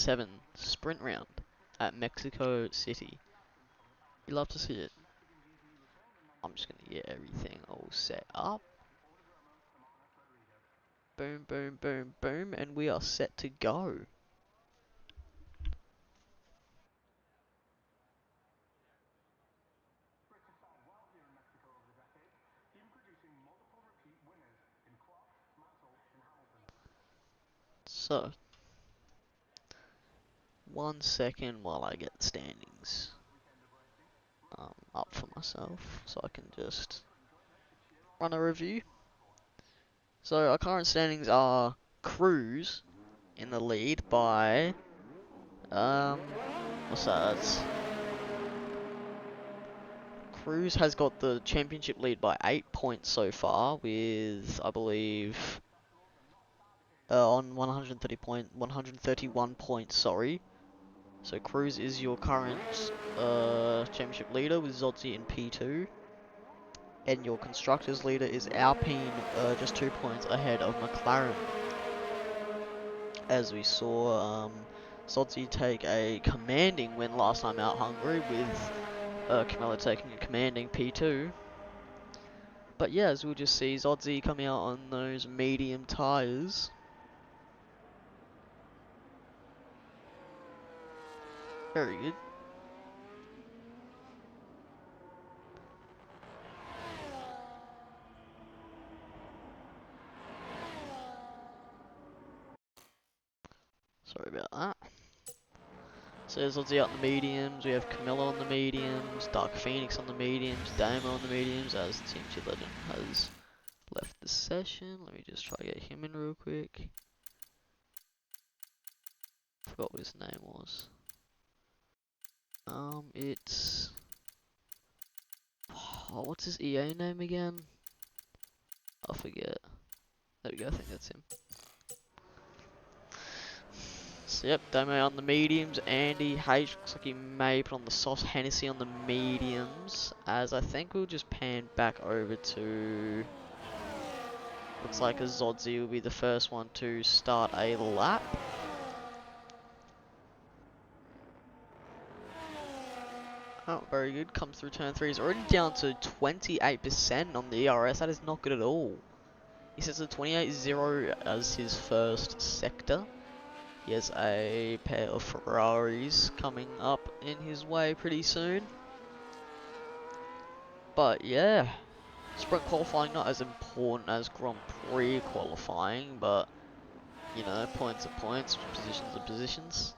7 sprint round at Mexico City. You love to see it. I'm just gonna get everything all set up. Boom, boom, boom, boom, and we are set to go. So, 1 second while I get the standings up for myself, so I can just run a review. So our current standings are Cruz in the lead by what's that? Cruz has got the championship lead by 8 points so far, with I believe on 131 points. Sorry. So Cruz is your current championship leader with Zodzi in P2. And your constructors leader is Alpine, just 2 points ahead of McLaren. As we saw Zodzi take a commanding win last time out Hungary, with Camilla taking a commanding P2. But yeah, as we'll just see Zodzi coming out on those medium tyres. Very good. Sorry about that. So there's Zodzi out in the mediums, we have Camilla on the mediums, Dark Phoenix on the mediums, Damo on the mediums, as Team 2 Legend has left the session. Let me just try to get him in real quick. Forgot what his name was. It's... Oh, what's his EA name again? I forget. There we go, I think that's him. So yep, Damo on the mediums, Andy H looks like he may put on the sauce, Hennessy on the mediums, as I think we'll just pan back over to... Looks like a Zodzi will be the first one to start a lap. Oh, very good. Comes through turn 3. He's already down to 28% on the ERS. That is not good at all. He sets a 28-0 as his first sector. He has a pair of Ferraris coming up in his way pretty soon. But yeah, sprint qualifying not as important as Grand Prix qualifying, but you know, points are points, positions are positions.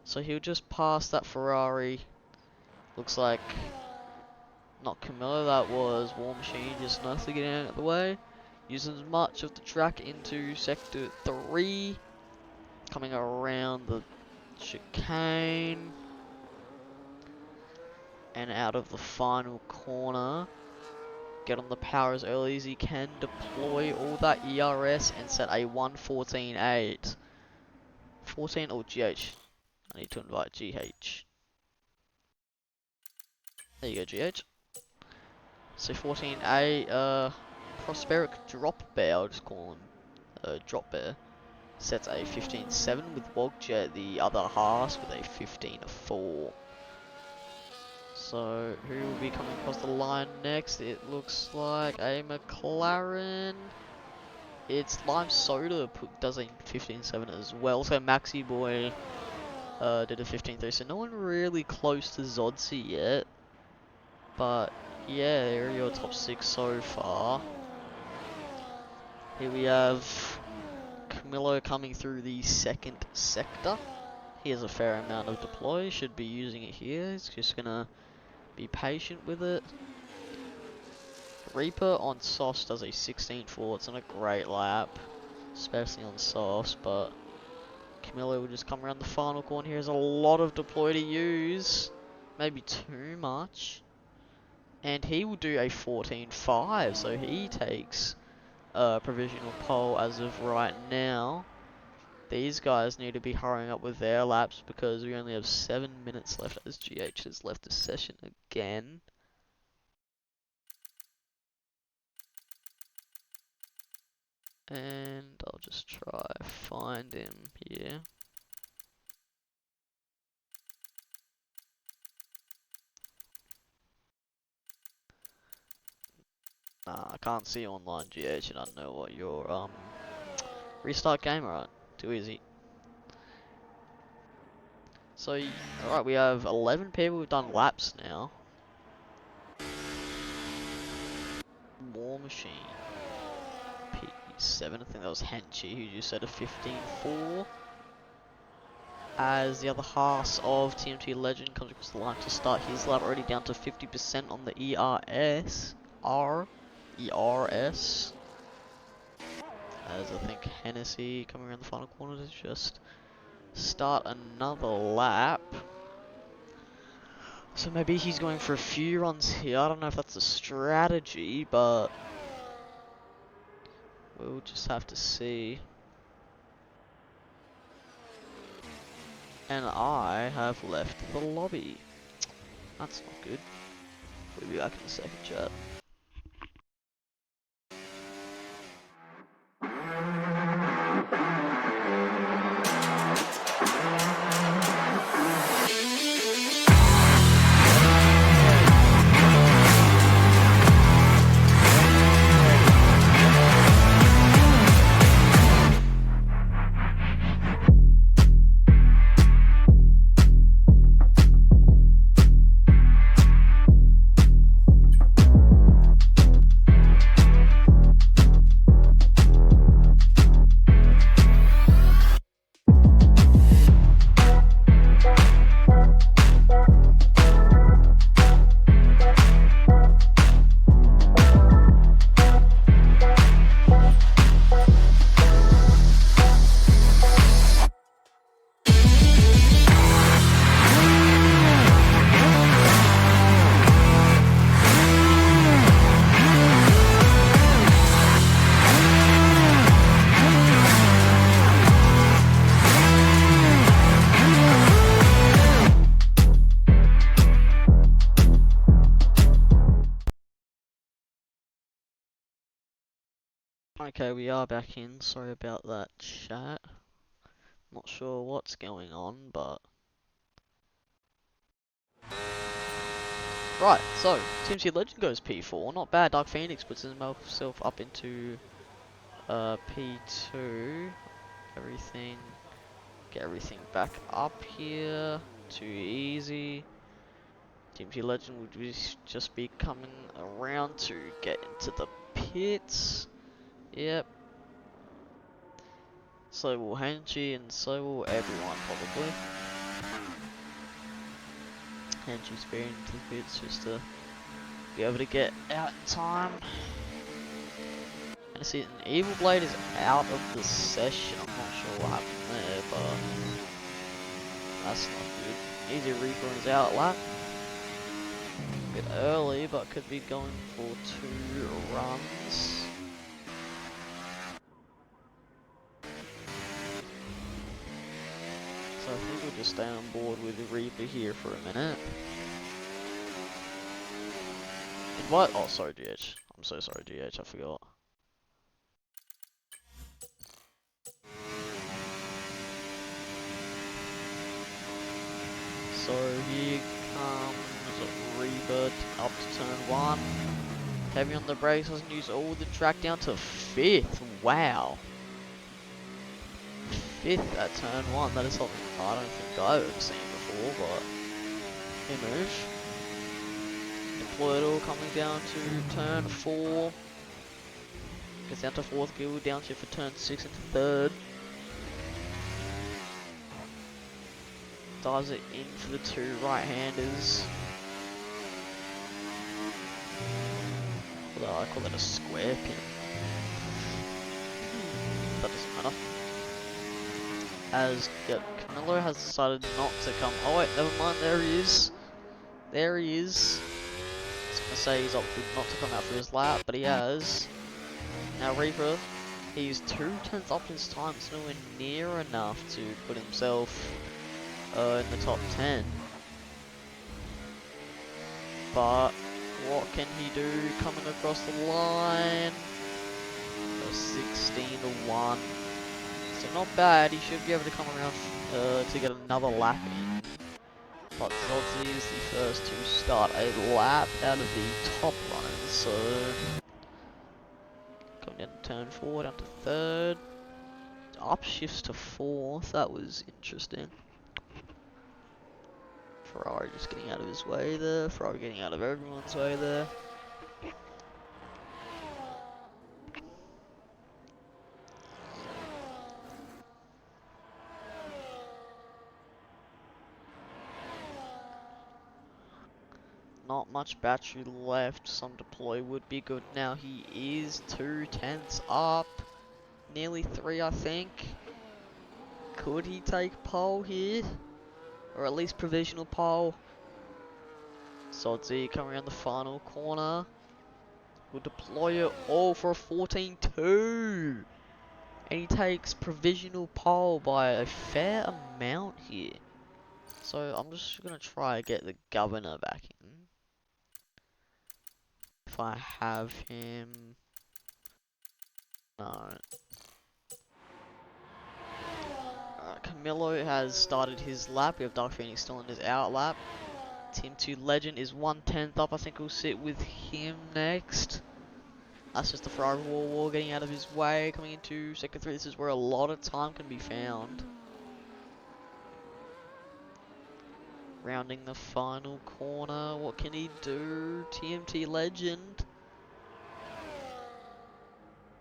So he'll just pass that Ferrari. Looks like not Camilla, that was War Machine, just nicely getting out of the way. Using as much of the track into sector 3. Coming around the chicane. And out of the final corner. Get on the power as early as he can. Deploy all that ERS and set a 1:14.8. 14 or GH? I need to invite GH. There you go, GH. So 14A, Prosperic Drop Bear, I'll just call him Drop Bear. Sets a 15.7 with Wogjet, the other half with a 15.4. So who will be coming across the line next? It looks like a McLaren. It's Lime Soda does a 15.7 as well. So Maxi Boy did a 15.3. So no one really close to Zodzi yet. But yeah, there are your top 6 so far. Here we have Camillo coming through the second sector. He has a fair amount of deploy, should be using it here. He's just gonna be patient with it. Reaper on Sauce does a 16.4. It's not a great lap, especially on Sauce, but Camillo will just come around the final corner. He has a lot of deploy to use, maybe too much. And he will do a 14.5, so he takes a provisional pole as of right now. These guys need to be hurrying up with their laps because we only have 7 minutes left as GH has left the session again. And I'll just try find him here. Nah, I can't see you online, GH, and I don't know what your restart game, alright. Too easy. So, alright, we have 11 people who've done laps now. War Machine. P7, I think that was Henchy, who just said a 15.4. As the other half of TMT Legend comes across the line to start his lap, already down to 50% on the ERS. ERS. As I think Hennessy coming around the final corner to just start another lap. So maybe he's going for a few runs here. I don't know if that's a strategy, but we'll just have to see. And I have left the lobby. That's not good. We'll be back in a second, chat. Okay, we are back in. Sorry about that, chat. Not sure what's going on, but... Right, so, TMT Legend goes P4. Not bad. Dark Phoenix puts himself up into P2. Everything... Get everything back up here. Too easy. TMT Legend would just be coming around to get into the pits. Yep. So will Henchy, and so will everyone, probably. Henchy's very into the pits just to be able to get out in time. And I see an Evil Blade is out of the session. I'm not sure what happened there, but that's not good. Easy Reaper is out lap. A bit early, but could be going for 2 runs. So I think we'll just stay on board with the Reaper here for a minute. Invite. Oh, sorry, GH. I'm so sorry, GH. I forgot. So here comes Reaper up to turn 1. Heavy on the brakes, doesn't use all the track down to 5th. Wow. 5th at turn 1. That is something I don't think I've ever seen before, but he moves. Deployed coming down to turn 4. Gets down to 4th gear, downshift for turn 6 into 3rd. Dives it in for the 2 right-handers. Although I call that a square pin. That doesn't matter. As, yep, Camillo has decided not to come. Oh wait, never mind, there he is. There he is. I was gonna say he's opted not to come out for his lap, but he has. Now Reaper, he's 2 tenths up his time. It's nowhere near enough to put himself in the top 10. But what can he do coming across the line? A 16-1. So not bad. He should be able to come around to get another lap in. But Zodzi is the first to start a lap out of the top runners. So going down to turn 4, down to 3rd. Upshifts to 4th, that was interesting. Ferrari just getting out of his way there. Ferrari getting out of everyone's way there. Not much battery left. Some deploy would be good. Now he is 2/10 up. Nearly 3, I think. Could he take pole here? Or at least provisional pole? Sodsy coming around the final corner. Will deploy it all for a 14.2. And he takes provisional pole by a fair amount here. So I'm just going to try to get the governor back in. If I have him... No. Camillo has started his lap. We have Dark Phoenix still in his out lap. Team 2 Legend is 1/10 up. I think we'll sit with him next. That's just the Ferrari War getting out of his way. Coming into sector 3. This is where a lot of time can be found. Rounding the final corner. What can he do? TMT Legend.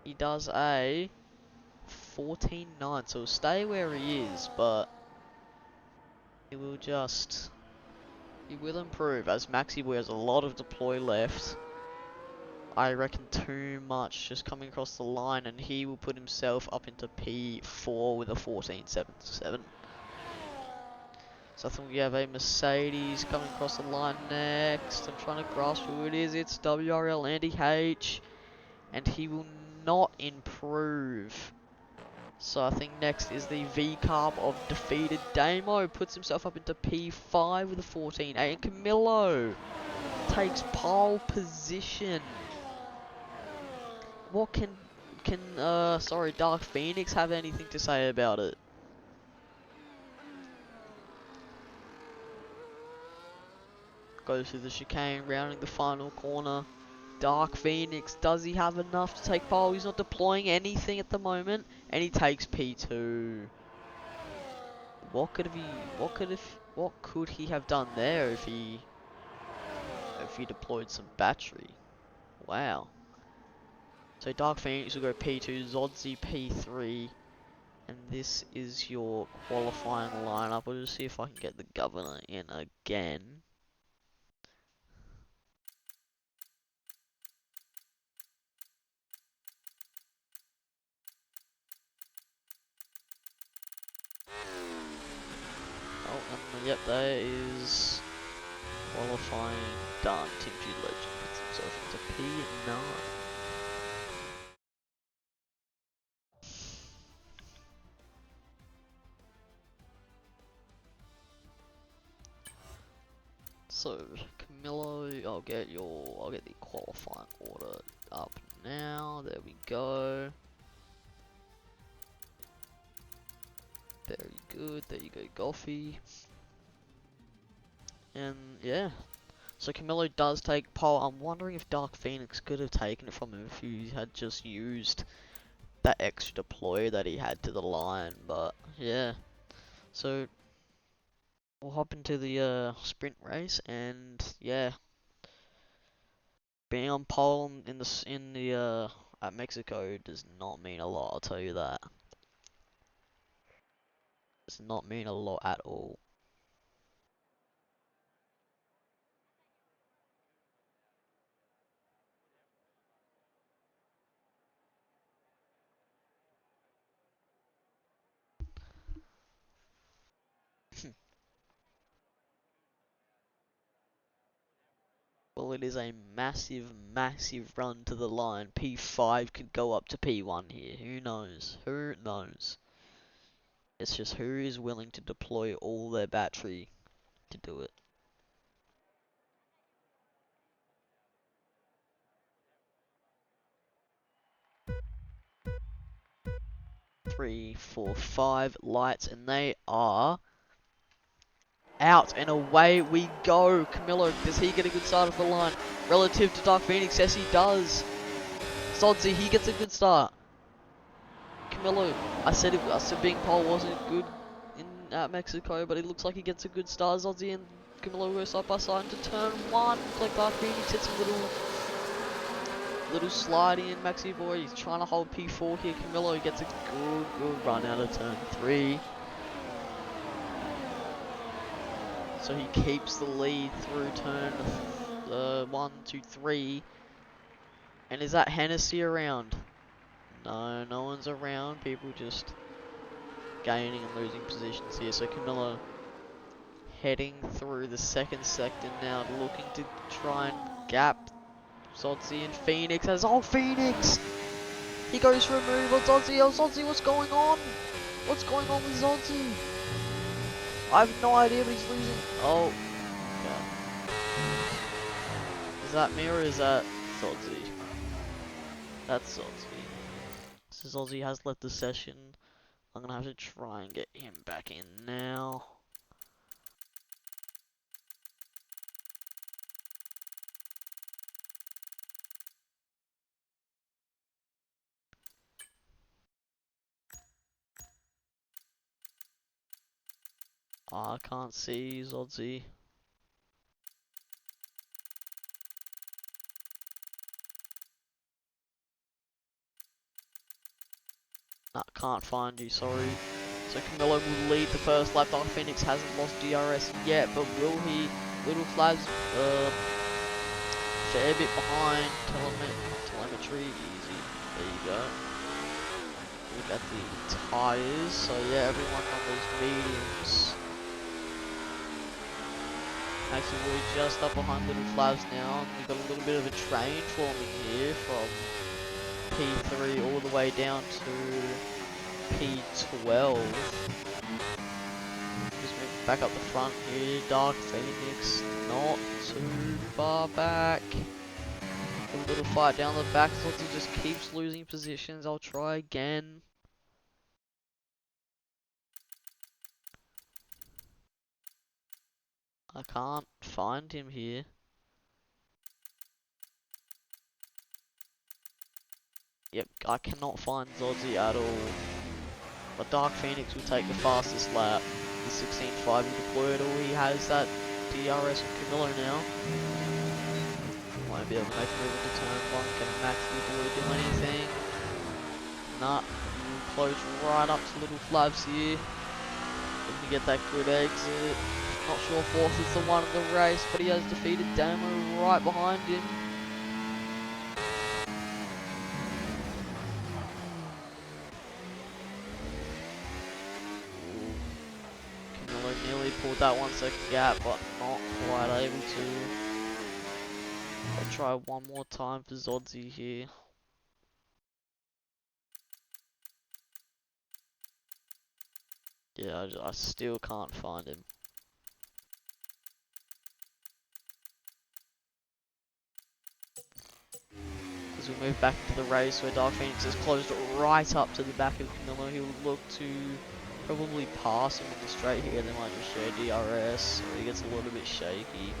He does a 14.9. So he'll stay where he is, but he will just... He will improve as Maxi has a lot of deploy left. I reckon too much just coming across the line, and he will put himself up into P4 with a 14.77. So I think we have a Mercedes coming across the line next. I'm trying to grasp who it is. It's WRL Andy H. And he will not improve. So I think next is the V-Carb of defeated Damo. Puts himself up into P5 with a 14.8. And Camillo takes pole position. What can Dark Phoenix have anything to say about it? Goes through the chicane, rounding the final corner. Dark Phoenix, does he have enough to take pole? He's not deploying anything at the moment, and he takes P2. What could he have done there if he deployed some battery? Wow. So Dark Phoenix will go P2, Zodsy P3, and this is your qualifying lineup. We'll just see if I can get the governor in again. Oh, and yep, there is qualifying done. Team G Legend puts himself into P9. So, Camillo, I'll get the qualifying order up now. There we go. Very good. There you go, Goffy. And yeah. So Camillo does take pole. I'm wondering if Dark Phoenix could have taken it from him if he had just used that extra deploy that he had to the line. But yeah. So we'll hop into the sprint race, and yeah, being on pole at Mexico does not mean a lot. I'll tell you that. Does not mean a lot at all. Well, it is a massive, massive run to the line. P5 could go up to P1 here. Who knows? Who knows? It's just who is willing to deploy all their battery to do it. Three, four, five lights, and they are out, and away we go. Camillo, does he get a good side of the line relative to Dark Phoenix? Yes, he does. Sodzi, he gets a good start. Camilo, I said being pole wasn't good at Mexico, but it looks like he gets a good start. Sodzi and Camilo go side by side into turn 1. Like Dark Phoenix hits a little slidey in Maxi Boy. He's trying to hold P4 here. Camilo gets a good run out of turn 3. So he keeps the lead through turn 1, 2, 3. And is that Hennessy around? No, no one's around. People just gaining and losing positions here. So Camilo heading through the second sector now, looking to try and gap Zodzi and Phoenix. As Phoenix! He goes for a move on Zodzi. Oh, Zodzi, what's going on? What's going on with Zodzi? I have no idea, but he's losing. Oh, okay. Is that me or is that Zodzi? That's Zodzi. So Zodzi has left the session. I'm gonna have to try and get him back in now. I can't see Zodzi. Nah, can't find you, sorry. So Camilo will lead the first lap. Dark Phoenix hasn't lost DRS yet, but will he? Little Flav's fair bit behind. Telemetry, easy. There you go. Look at the tyres. So yeah, everyone on those mediums. Actually, we're just up behind Little Flavs now. We've got a little bit of a train forming here from P3 all the way down to P12. Just move back up the front here. Dark Phoenix not too far back. A little fight down the back. Zotzi just keeps losing positions. I'll try again. I can't find him here. Yep, I cannot find Zodzi at all. But Dark Phoenix will take the fastest lap. The 16.5 he deployed all. He has that DRS with Camilo now. Won't be able to make a move into turn 1. Can Max Boy do anything? Nah. Close right up to Little Flavs here. Looking to get that good exit. Not sure fourth is the one in the race, but he has defeated Damo right behind him. Nearly pulled that 1 second gap, but not quite able to. I'll try one more time for Zodzi here. Yeah, I still can't find him. As we move back into the race where Dark Phoenix is closed right up to the back of Camilo, he will look to probably pass him on the straight here. They might just share DRS, or he gets a little bit shaky.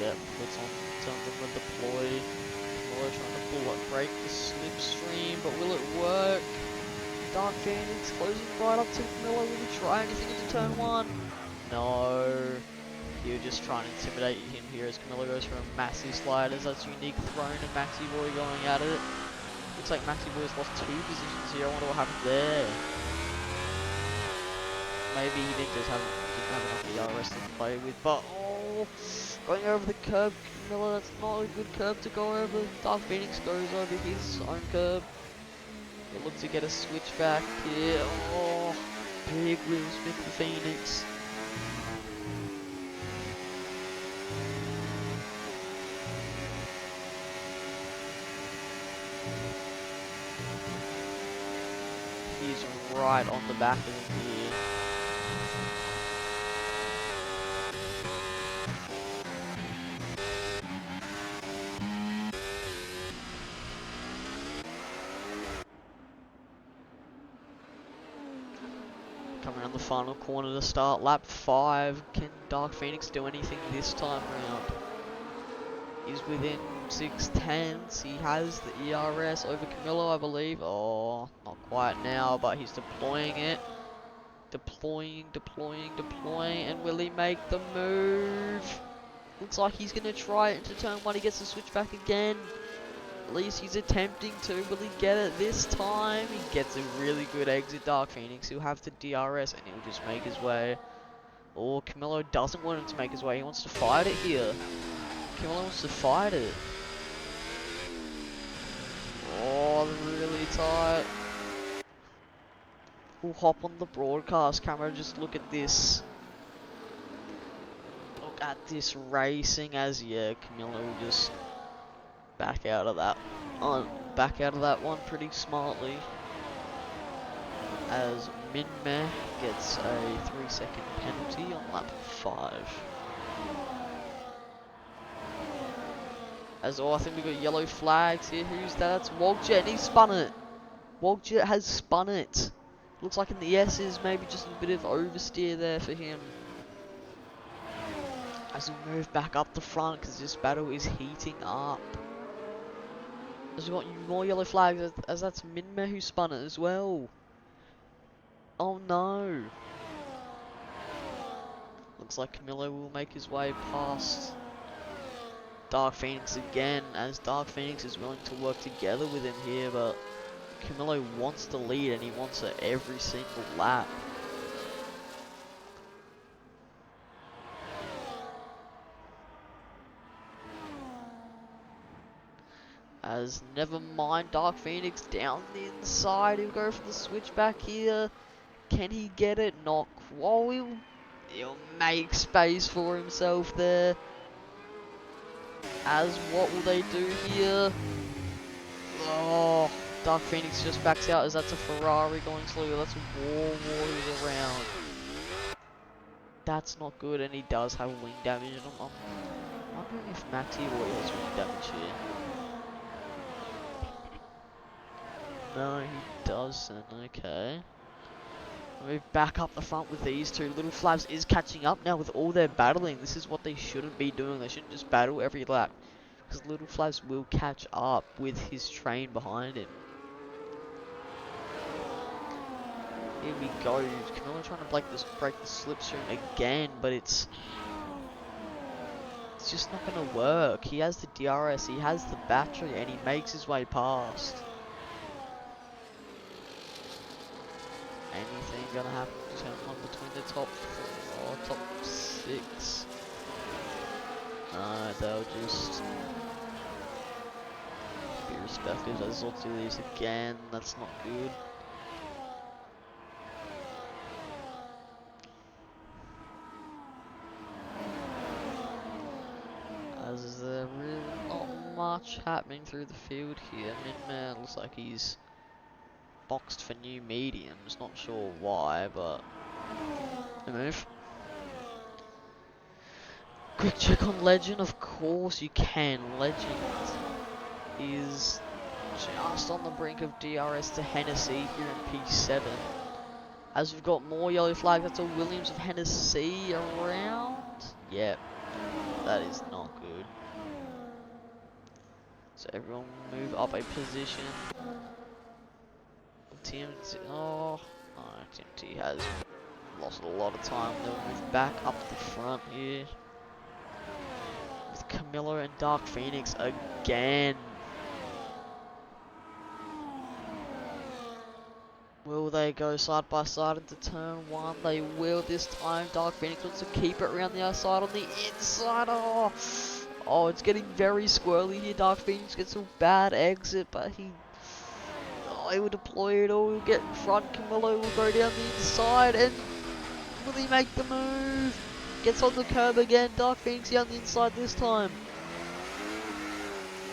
Yeah, puts on the deploy. Camilo trying to break the slipstream, but will it work? Dark Phoenix closing right up to Camilo. Will he try anything into turn 1? No. He'll just try and intimidate him here as Camilo goes for a massive slide as that's unique thrown and Maxi Boy going at it. Looks like Maxi Boy's lost 2 positions here. I wonder what happened there. Maybe he didn't have enough DRS to play with, but going over the curb, Camilo, that's not a good curb to go over. Dark Phoenix goes over his own curb. It looks to get a switch back here. Oh, big wheels with the Phoenix. He's right on the back of him here. Coming around the final corner to start lap 5. Can Dark Phoenix do anything this time round? He's within 6 tenths. He has the ERS over Camillo, I believe. Oh, not quite now, but he's deploying it. Deploying, and will he make the move? Looks like he's going to try it into turn 1. He gets the switch back again. At least he's attempting to. Will he get it this time? He gets a really good exit, Dark Phoenix. He'll have to DRS and he'll just make his way. Oh, Camillo doesn't want him to make his way. He wants to fight it here. Camillo wants to fight it. Oh, they're really tight. We'll hop on the broadcast camera. Just look at this. Look at this racing as, yeah, Camillo will just back out of that. Back out of that one pretty smartly. As Minmeh gets a 3-second penalty on lap 5. As I think we've got yellow flags here. Who's that? That's Wogjet, and he spun it. Wogjet has spun it. Looks like in the S's, maybe just a bit of oversteer there for him. As we move back up the front, because this battle is heating up. As we've got more yellow flags, as that's Minmeh who spun it as well. Oh no. Looks like Camillo will make his way past Dark Phoenix again, as Dark Phoenix is willing to work together with him here, but Camillo wants the lead and he wants it every single lap. As never mind, Dark Phoenix down the inside. He'll go for the switchback here. Can he get it? Not quite. He'll make space for himself there. As what will they do here? Oh, Dark Phoenix just backs out as that's a Ferrari going slow. That's War who's around. That's not good, and he does have wing damage. And I'm wondering if Maxi Roy has wing damage here. No, he doesn't. Okay. Move back up the front with these two. Little Flavs is catching up now with all their battling. This is what they shouldn't be doing. They shouldn't just battle every lap, because Little Flavs will catch up with his train behind him. Here we go. Camillo trying to break the slipstream again, but it's just not going to work. He has the DRS, he has the battery, and he makes his way past. Anything gonna happen to turn 1 between the top 4 or top 6? No, they'll just be respectful. As let's do these again. That's not good. As there really not much happening through the field here. Minmeh looks like he's boxed for new mediums, not sure why, but a move. Quick check on Legend, of course you can. Legend is just on the brink of DRS to Hennessy here in P7. As we've got more yellow flags, that's a Williams of Hennessy around. Yep, that is not good. So everyone move up a position. TMT, oh, TMT has lost a lot of time. They'll move back up the front here with Camillo and Dark Phoenix again. Will they go side by side into turn 1? They will this time. Dark Phoenix wants to keep it around the outside on the inside. Oh, it's getting very squirrely here. Dark Phoenix gets a bad exit, but he will deploy it or he'll get in front. Camillo will go down the inside, and will he make the move? Gets on the curb again. Dark Phoenix down the inside this time.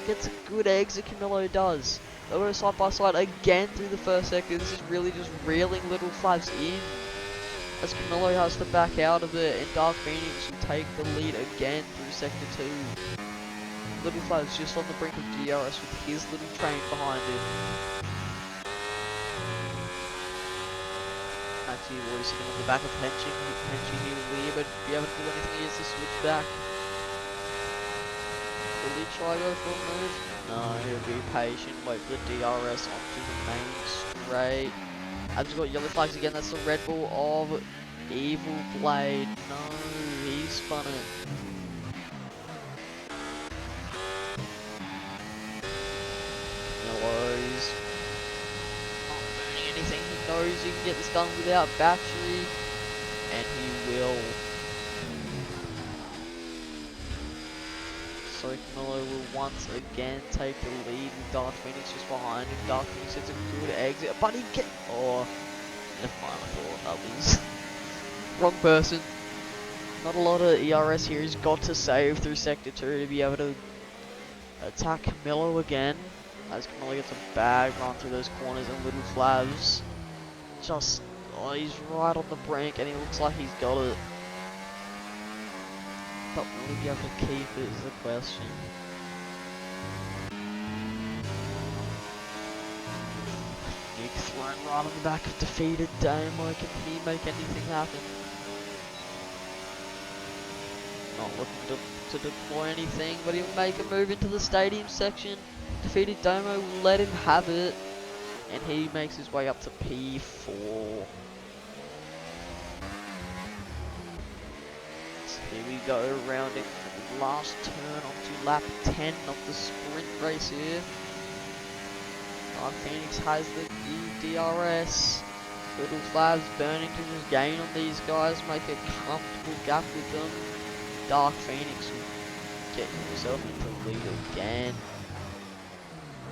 Gets a good exit, Camillo does. They'll go side by side again through the first sector. This is really just reeling Little Flavs in, as Camillo has to back out of it, and Dark Phoenix will take the lead again through sector 2. Little Flavs just on the brink of DRS with his little train behind him. Actually, we're sitting on the back of Henchy. Henchy here will be able to do anything. He has to switch back. Will he try go for a move? No, he'll be patient, wait for the DRS onto the main straight. I've just got yellow flags again. That's the Red Bull of Evil Blade. No, he spun it. He's not burning anything. He knows he can get this done without battery, and he will. So Camillo will once again take the lead with Dark Phoenix just behind him. Dark Phoenix hits a good exit, but he get. Oh, never mind. I thought that was wrong person. Not a lot of ERS here. He's got to save through Sector 2 to be able to attack Camillo again. As Camillo gets a bad run through those corners and little flavs. Just, oh, he's right on the brink and he looks like he's got it. But will he be able to keep it is the question. Nick thrown right on the back of defeated Damo. Can he make anything happen? Not looking to deploy anything, but he'll make a move into the stadium section. Defeated Domo will let him have it, and he makes his way up to P4. So here we go, rounding the last turn onto lap 10 of the sprint race here. Phoenix has the DRS. Little Flavs burning to just gain on these guys, make a comfortable gap with them. Dark Phoenix will get himself into the lead again.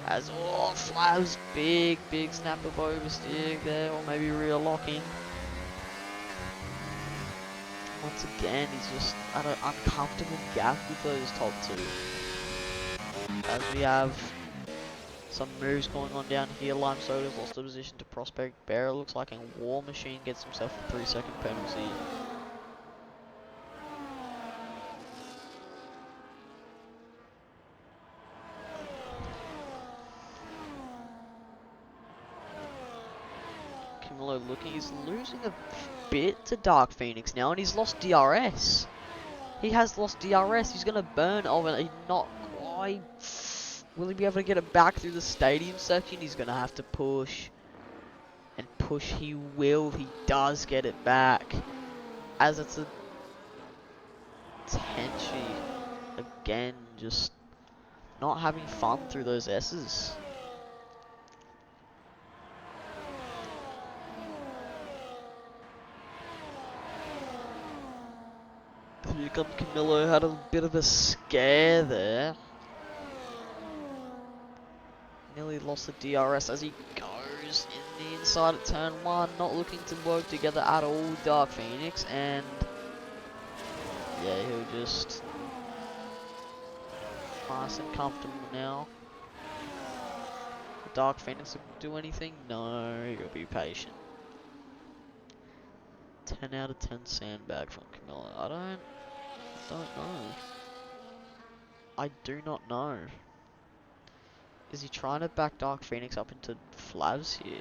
As oh, Flavs big snap of oversteer there, or maybe rear locking. Once again, he's just at an uncomfortable gap with those top two. As we have some moves going on down here, Lime Soda's lost the position to Prospect Bear. Looks like a War Machine gets himself a 3-second penalty. Camillo looking, he's losing a bit to Dark Phoenix now, and he's lost DRS. He has lost DRS, he's gonna burn over, he's not quite. Will he be able to get it back through the stadium section? He's gonna have to push. And push he will, he does get it back. As it's a Tenchi again, just not having fun through those S's. Here comes Camillo, had a bit of a scare there. Nearly lost the DRS as he goes in the inside of turn 1, not looking to work together at all with Dark Phoenix, and yeah, he'll just nice and comfortable now. Dark Phoenix will do anything? No, he'll be patient. 10 out of 10 sandbag from Camillo. I don't know. I do not know. Is he trying to back Dark Phoenix up into Flavs here?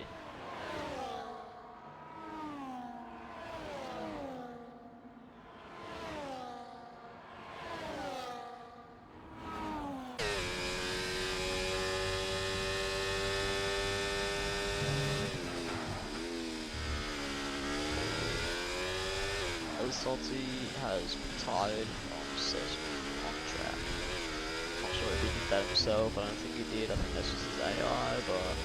As Salty has retired from session on track. Not sure if he did that himself, I don't think he did, I think that's just his AI, but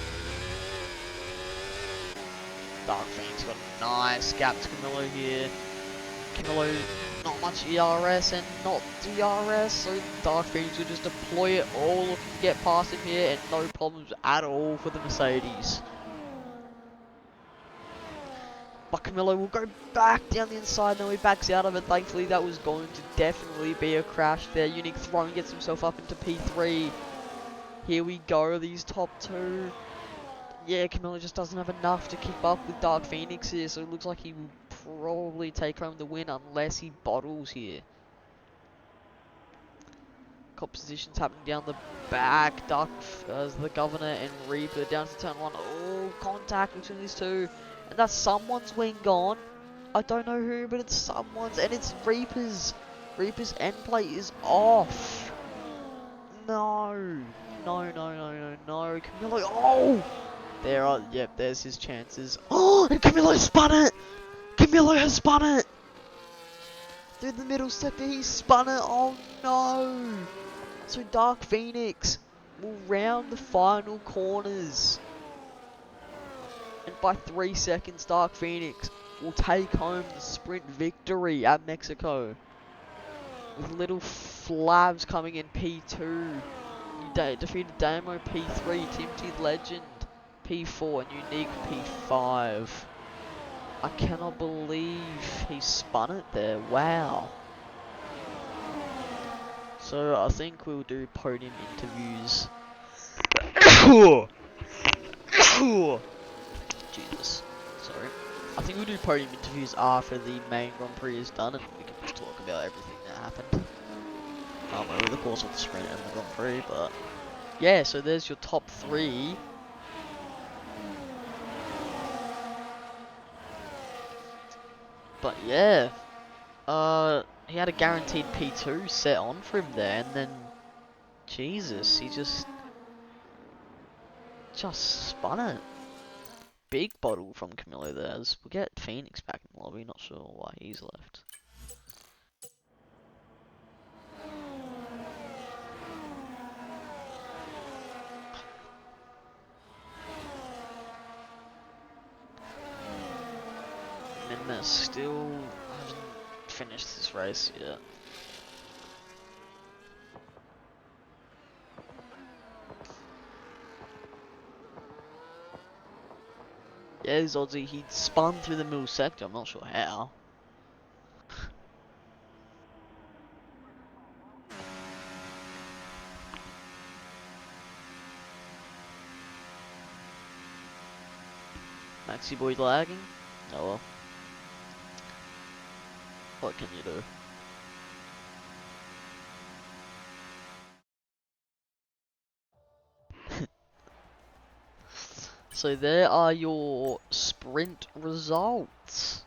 Dark Phoenix got a nice gap to Camillo here. Camillo, not much ERS and not DRS, so Dark Phoenix will just deploy it all, looking to get past him here, and no problems at all for the Mercedes. But Camillo will go back down the inside, no, he backs out of it. Thankfully, that was going to definitely be a crash there. Unique Throne gets himself up into P3. Here we go, these top two. Yeah, Camillo just doesn't have enough to keep up with Dark Phoenix here, so it looks like he will probably take home the win unless he bottles here. Compositions happening down the back. Dark as the Governor and Reaper down to turn 1. Oh, contact between these two. And that's someone's wing gone. I don't know who, but it's someone's, and it's Reaper's. Reaper's end plate is off. No. No, no, no, no, no. Camillo, oh! Yep, there's his chances. Oh, and Camillo spun it! Camillo has spun it! Through the middle sector, he spun it. Oh no! So Dark Phoenix will round the final corners. And by 3 seconds, Dark Phoenix will take home the sprint victory at Mexico. With little Flavs coming in P2. You defeated Damo P3, Timothy Legend P4, and Unique P5. I cannot believe he spun it there. Wow. So I think we'll do podium interviews. Jesus. Sorry. I think we'll do podium interviews after the main Grand Prix is done, and we can just talk about everything that happened. Over the course of the sprint and the Grand Prix, but yeah, so there's your top 3. But yeah, he had a guaranteed P2 set on for him there, and then, Jesus, he just spun it. Big bottle from Camillo there. We'll get Phoenix back in the lobby, not sure why he's left. Minna still hasn't finished this race yet. Yeah, he's Aussie. He spun through the middle sector. I'm not sure how. Maxi boy lagging? Oh well. What can you do? So there are your sprint results.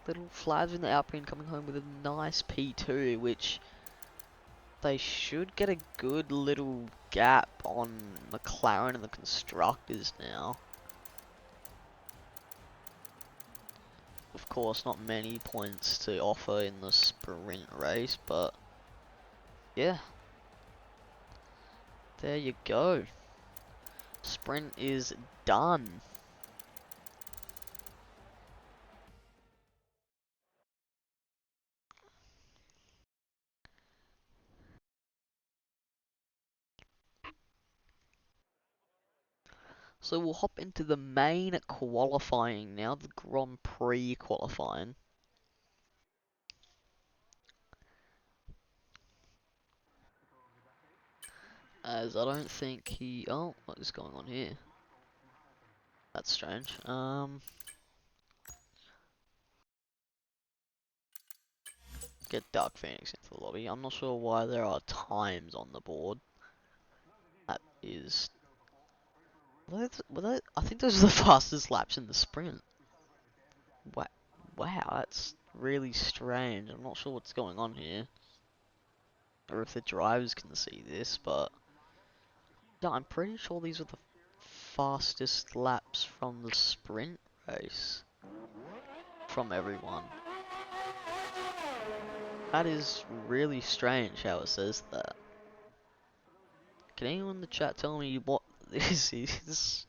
Little Flavs in the Alpine coming home with a nice P2, which they should get a good little gap on McLaren and the constructors now. Of course, not many points to offer in the sprint race, but yeah. There you go. Sprint is done. So we'll hop into the main qualifying now, the Grand Prix qualifying. As I don't think he... Oh, what is going on here? That's strange. Get Dark Phoenix into the lobby. I'm not sure why there are times on the board. That is... I think those are the fastest laps in the sprint. Wow, that's really strange. I'm not sure what's going on here. Or if the drivers can see this, but... Yeah, I'm pretty sure these are the fastest laps from the sprint race. From everyone. That is really strange how it says that. Can anyone in the chat tell me what this is?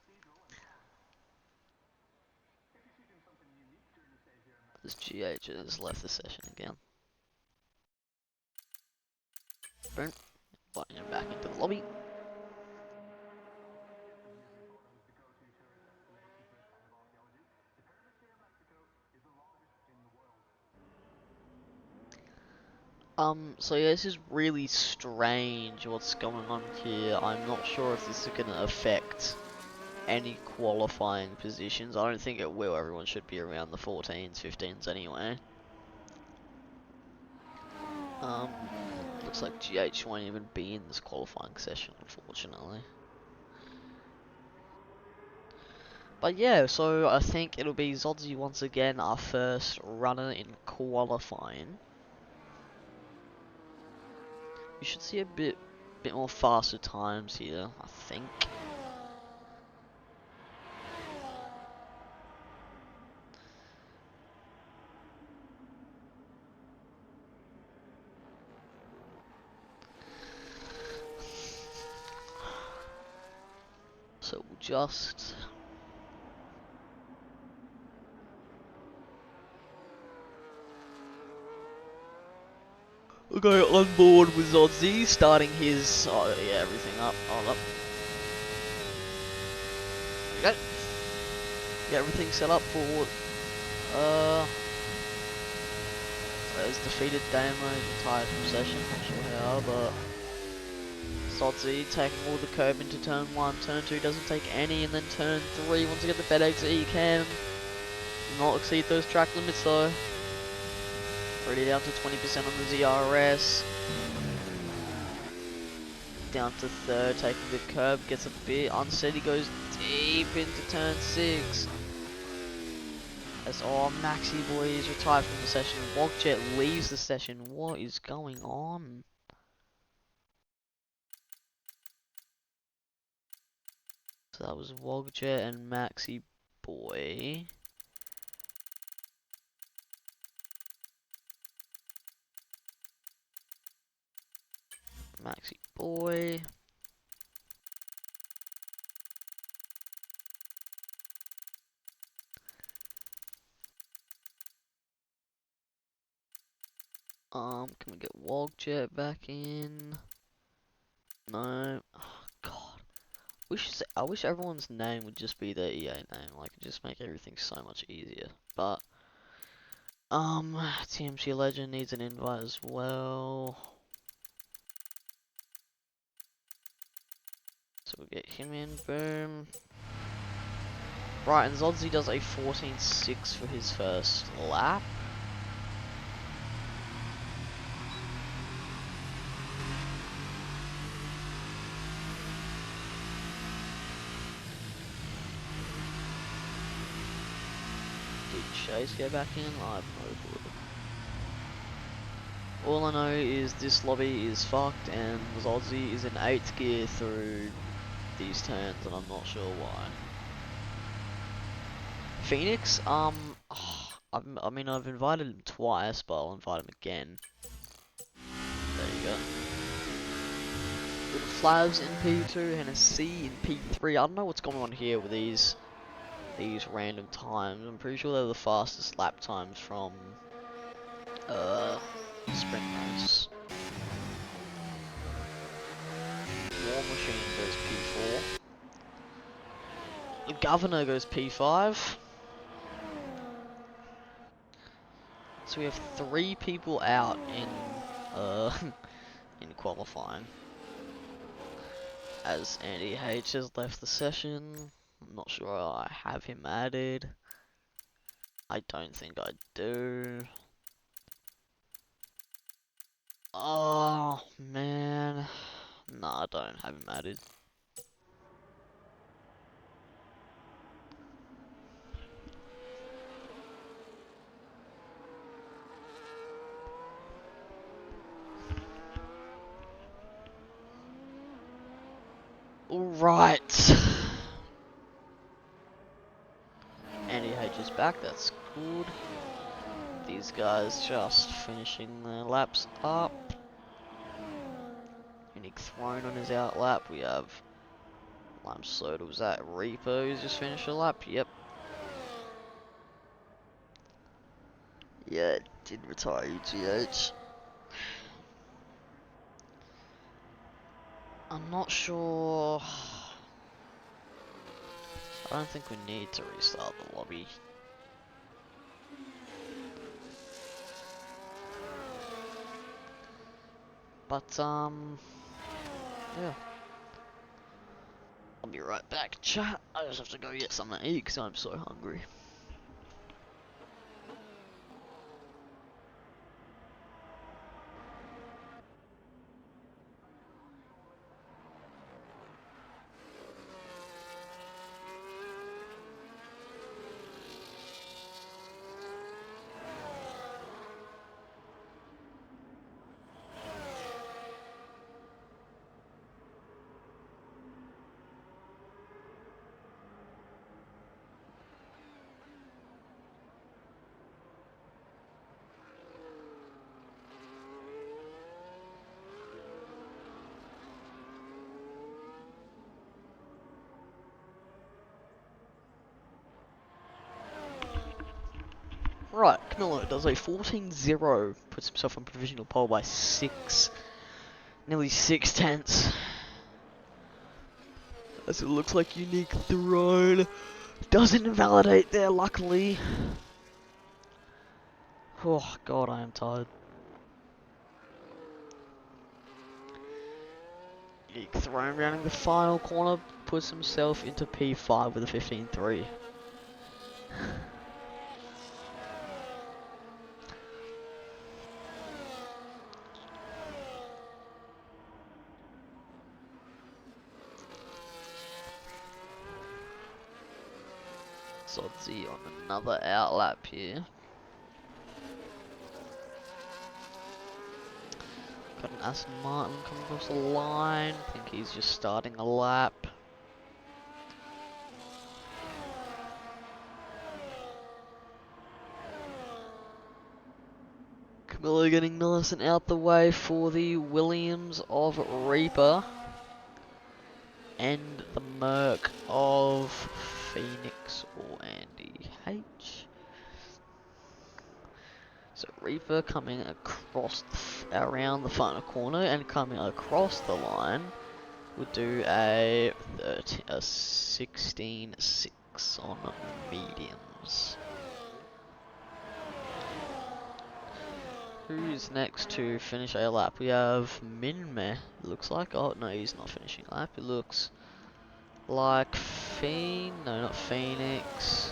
This GH has left the session again. Boom. Inviting him back into the lobby. So yeah, this is really strange what's going on here. I'm not sure if this is going to affect any qualifying positions. I don't think it will. Everyone should be around the 14s, 15s anyway. Looks like GH won't even be in this qualifying session, unfortunately. But yeah, so I think it'll be Zodzi once again, our first runner in qualifying. You should see a bit more faster times here, I think. So we'll just... we'll go on board with Zodzi, starting his... oh yeah, everything up, on up. There we go. Get everything set up for... there's defeated Damo, retired from session, not sure how, but... Zodzi taking all the curb into turn 1, turn 2 doesn't take any, and then turn 3, once again the bed exit he can not exceed those track limits though. Already down to 20% on the ZRS. Down to third, taking the curb, gets a bit unsteady, goes deep into turn 6. As Maxi Boy is retired from the session, Wogjet leaves the session, what is going on? So that was Wogjet and Maxi Boy. Maxi Boy. Can we get Wogjet back in? No. Oh, God. I wish everyone's name would just be their EA name. Like, it'd just make everything so much easier. But, TMC Legend needs an invite as well. So we'll get him in. Boom. Right, and Zodzi does a 14.6 for his first lap. Did Chase go back in? I have no clue. All I know is this lobby is fucked and Zodzi is in 8th gear through these turns and I'm not sure why. Phoenix, I mean I've invited him twice, but I'll invite him again. There you go. With Flavs in P2 and a C in P3. I don't know what's going on here with these random times. I'm pretty sure they're the fastest lap times from Sprint Race. War Machine goes P4. The Governor goes P5. So we have 3 people out in in qualifying. As Andy H has left the session. I'm not sure I have him added. I don't think I do. Oh man. Nah, I don't have him added. Alright. Andy H is back, that's good. These guys just finishing their laps up. Unique Throne on his out lap. We have Lime Soda, was that Reaper who's just finished a lap? Yep. Yeah, did retire UGH. I'm not sure. I don't think we need to restart the lobby. But, yeah. I'll be right back, chat. I just have to go get something to eat because I'm so hungry. Right, Camillo does a 14-0, puts himself on provisional pole by 6, nearly 6 tenths. As it looks like Unique Throne doesn't invalidate there, luckily. Oh god, I am tired. Unique Throne rounding the final corner puts himself into P5 with a 15-3. Zodsy on another outlap here. Got an Aston Martin coming across the line. I think he's just starting a lap. Camillo getting nice and out the way for the Williams of Reaper. And the Merc of Phoenix or Andy H. So Reaper coming across around the final corner and coming across the line would do a 16-6 on mediums. Who's next to finish a lap? We have Minmeh, looks like. Oh, no, he's not finishing a lap. It looks like no, not Phoenix.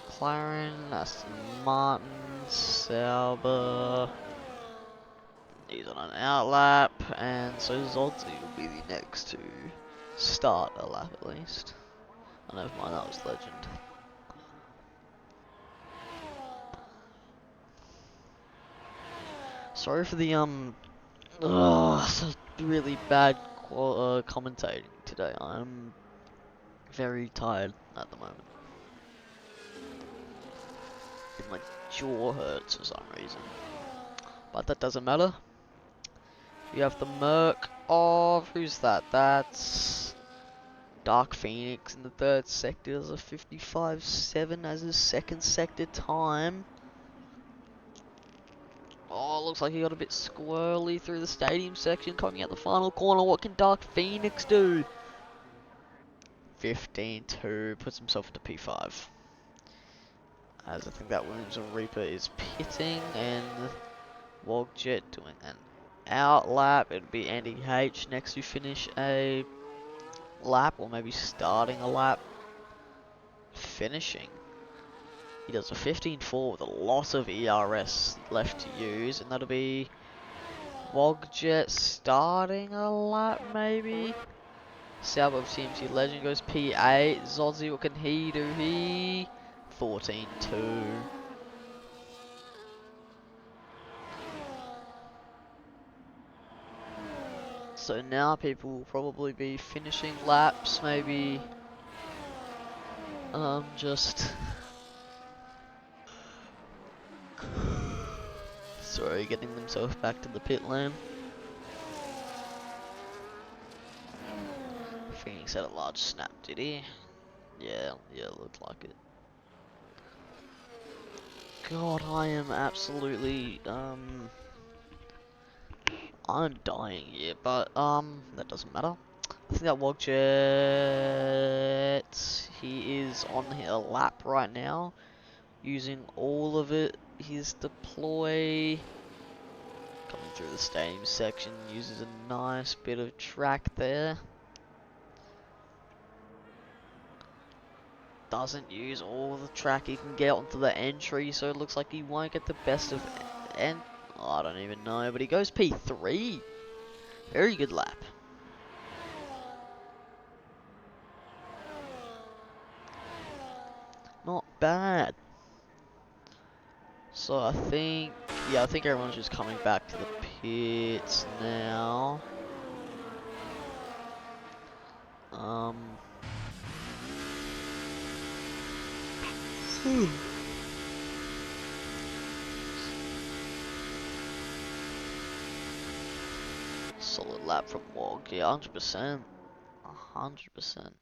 McLaren, Aston Martin, Sauber. He's on an outlap, and so Zodsy will be the next to start a lap at least. Oh, never mind, that was Legend. Sorry for the so really bad commentating today. I'm very tired at the moment. And my jaw hurts for some reason. But that doesn't matter. You have the Merc of, who's that? That's Dark Phoenix in the third sector. There's a 55.7 as his second sector time. Oh, looks like he got a bit squirrely through the stadium section, coming out the final corner. What can Dark Phoenix do? 15-2, puts himself into P5. As I think that Williams of Reaper is pitting, and Wogjet doing an outlap. It'd be Andy H next to finish a lap, or maybe starting a lap. Finishing. He does a 15-4 with a lot of ERS left to use, and that'll be Wogjet starting a lap, maybe? Sauber of TMT Legend goes P8. Zodsy, what can he do? 14-2. So now people will probably be finishing laps, maybe just sorry, getting themselves back to the pit lane. Phoenix had a large snap, did he? Yeah, looked like it. God, I am absolutely I'm dying here, but that doesn't matter. I think that Wogjet, he is on a lap right now, using all of it. His deploy coming through the stadium section, uses a nice bit of track there. Doesn't use all of the track he can get onto the entry, so it looks like he won't get the best of oh, I don't even know, but he goes P3. Very good lap. Not bad. So I think, yeah, I think everyone's just coming back to the pits now. Solid lap from Wog, yeah, 100%. 100%.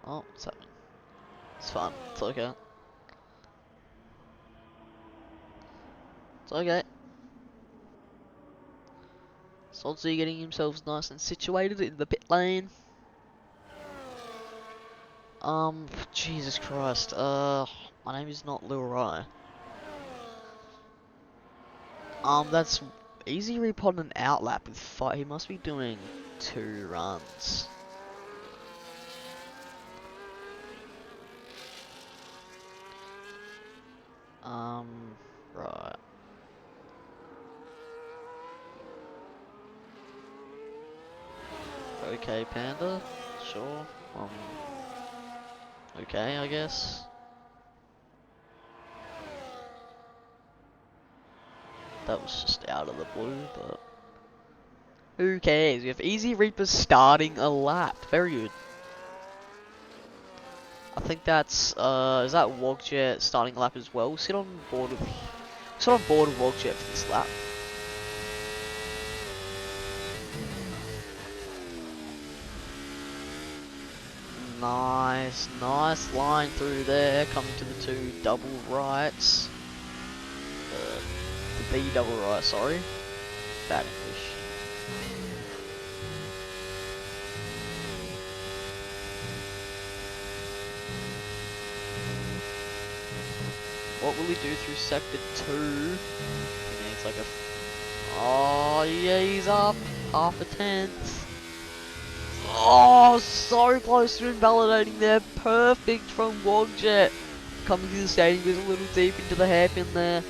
Oh, what's happening? It's fun. It's okay. It's okay. Sodzy getting himself nice and situated in the pit lane. Jesus Christ. My name is not Lil Rye. That's easy repod an outlap with 5. He must be doing 2 runs. Right. Okay, Panda. Sure. Okay, I guess. That was just out of the blue, but who cares? We have Easy Reaper starting a lap. Very good. I think that's is that Wogjet starting a lap as well? Sit on board with Wogjet for this lap. Nice line through there, coming to the 2 double rights. The double right, sorry. Bad English. What will he do through sector 2? He needs like a... Oh yeah, he's up half a tenth. Oh, so close to invalidating there. Perfect from Wogjet. Coming to the stadium, goes a little deep into the hairpin there.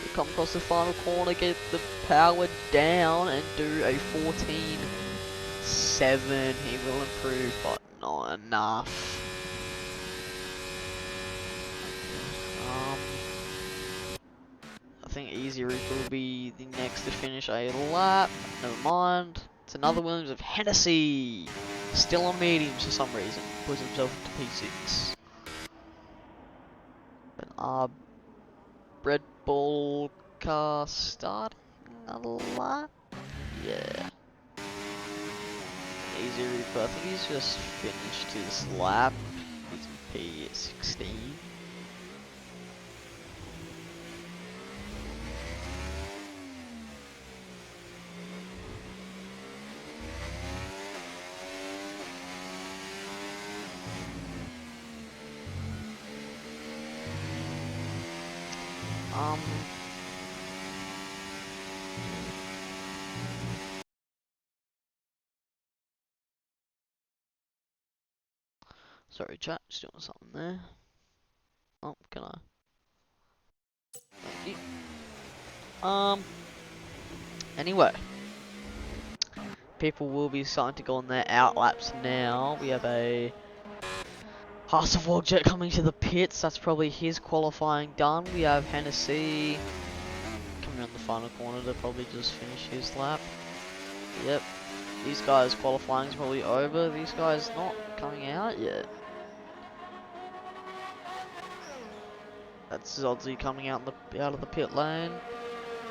We come across the final corner, get the power down and do a 14.7. He will improve, but not enough. I think Easy Reaper will be the next to finish a lap. Never mind. It's another Williams of Hennessy. Still on mediums for some reason. Puts himself into P6. An Red Bull car starting a lap? Yeah. Easy Reaper. I think he's just finished his lap. He's P16. Sorry chat, just doing something there. Oh, can I? Thank you. Anyway. People will be starting to go on their outlaps now. We have a Hearts of Wogjet coming to the pits. That's probably his qualifying done. We have Hennessy coming around the final corner to probably just finish his lap. Yep. These guys' qualifying is probably over. These guys not coming out yet. That's Zodzy coming out of the pit lane.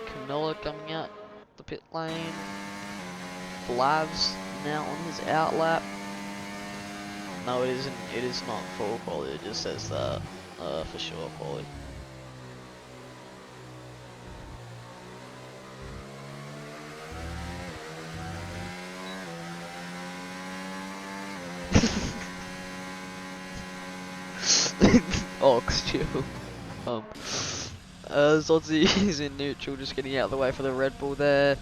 Camilla coming out the pit lane. Blavs now on his outlap. No, it isn't. It is not full quality. It just says that for sure quality. Ox chill. Zodzy is in neutral, just getting out of the way for the Red Bull there.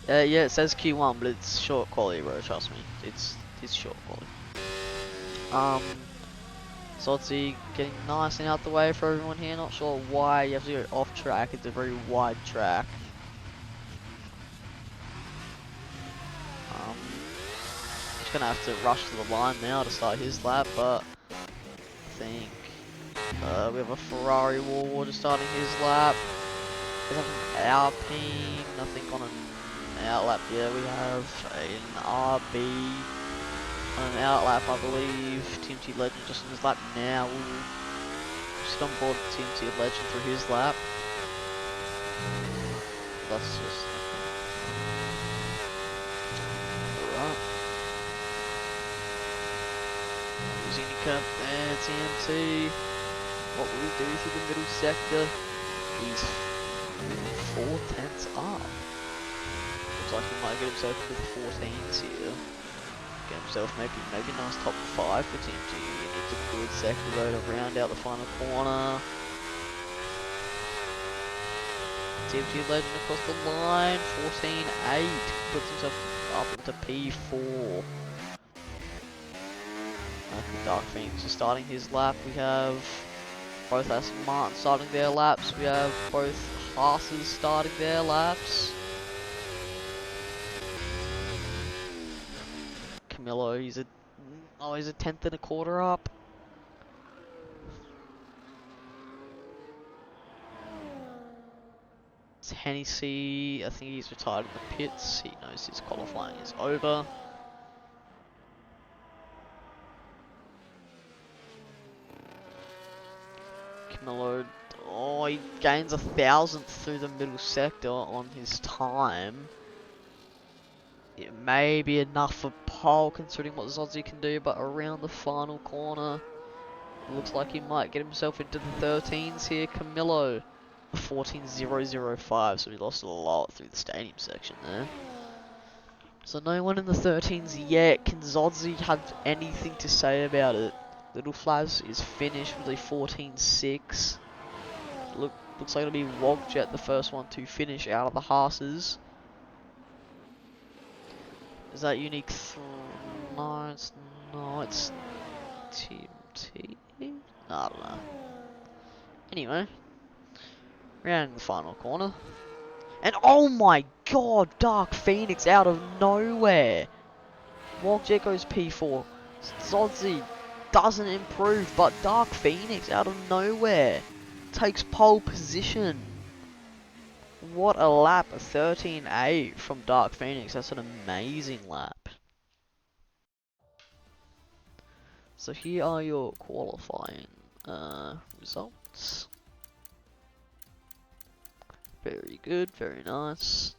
Yeah, it says Q1, but it's short quality, bro. Trust me, it's short quality. Zodzy getting nice and out the way for everyone here. Not sure why you have to go off track. It's a very wide track. Just gonna have to rush to the line now to start his lap, but I think we have a Ferrari Warwater starting his lap. We have an Alpine, I think on an outlap. Yeah, we have an RB on an outlap, I believe. TMT Legend just on his lap now. We'll sit on board TMT Legend through his lap. That's just alright. losing the cup there, TNT. What will he do through the middle sector? He's 4 tenths up. Looks like he might get himself into the 14s here. Get himself maybe a nice top 5 for TNT. He needs a good sector though to round out the final corner. TNT legend across the line, 14.8, puts himself up into P4. Dark Phoenix is starting his lap. We have both Aston Martin starting their laps. We have both Haas's starting their laps. Camillo, he's a tenth and a quarter up. It's Hennessy, I think he's retired in the pits. He knows his qualifying is over. Camillo, oh, he gains 1,000th through the middle sector on his time. It may be enough for pole considering what Zodzi can do, but around the final corner, it looks like he might get himself into the 13s here. Camillo, 14.005, so he lost a lot through the stadium section there. So no one in the 13s yet. Can Zodzi have anything to say about it? Little Flash is finished with a 14.6. Looks like it'll be Wogjet the first one to finish out of the Haas's. Is that unique? No, it's TMT? I don't know. Anyway, rounding the final corner. And oh my god, Dark Phoenix out of nowhere! Wogjet goes P4. Zodzi doesn't improve, but Dark Phoenix out of nowhere takes pole position. What a lap, a 13.8 from Dark Phoenix. That's an amazing lap. So here are your qualifying results. Very good, very nice.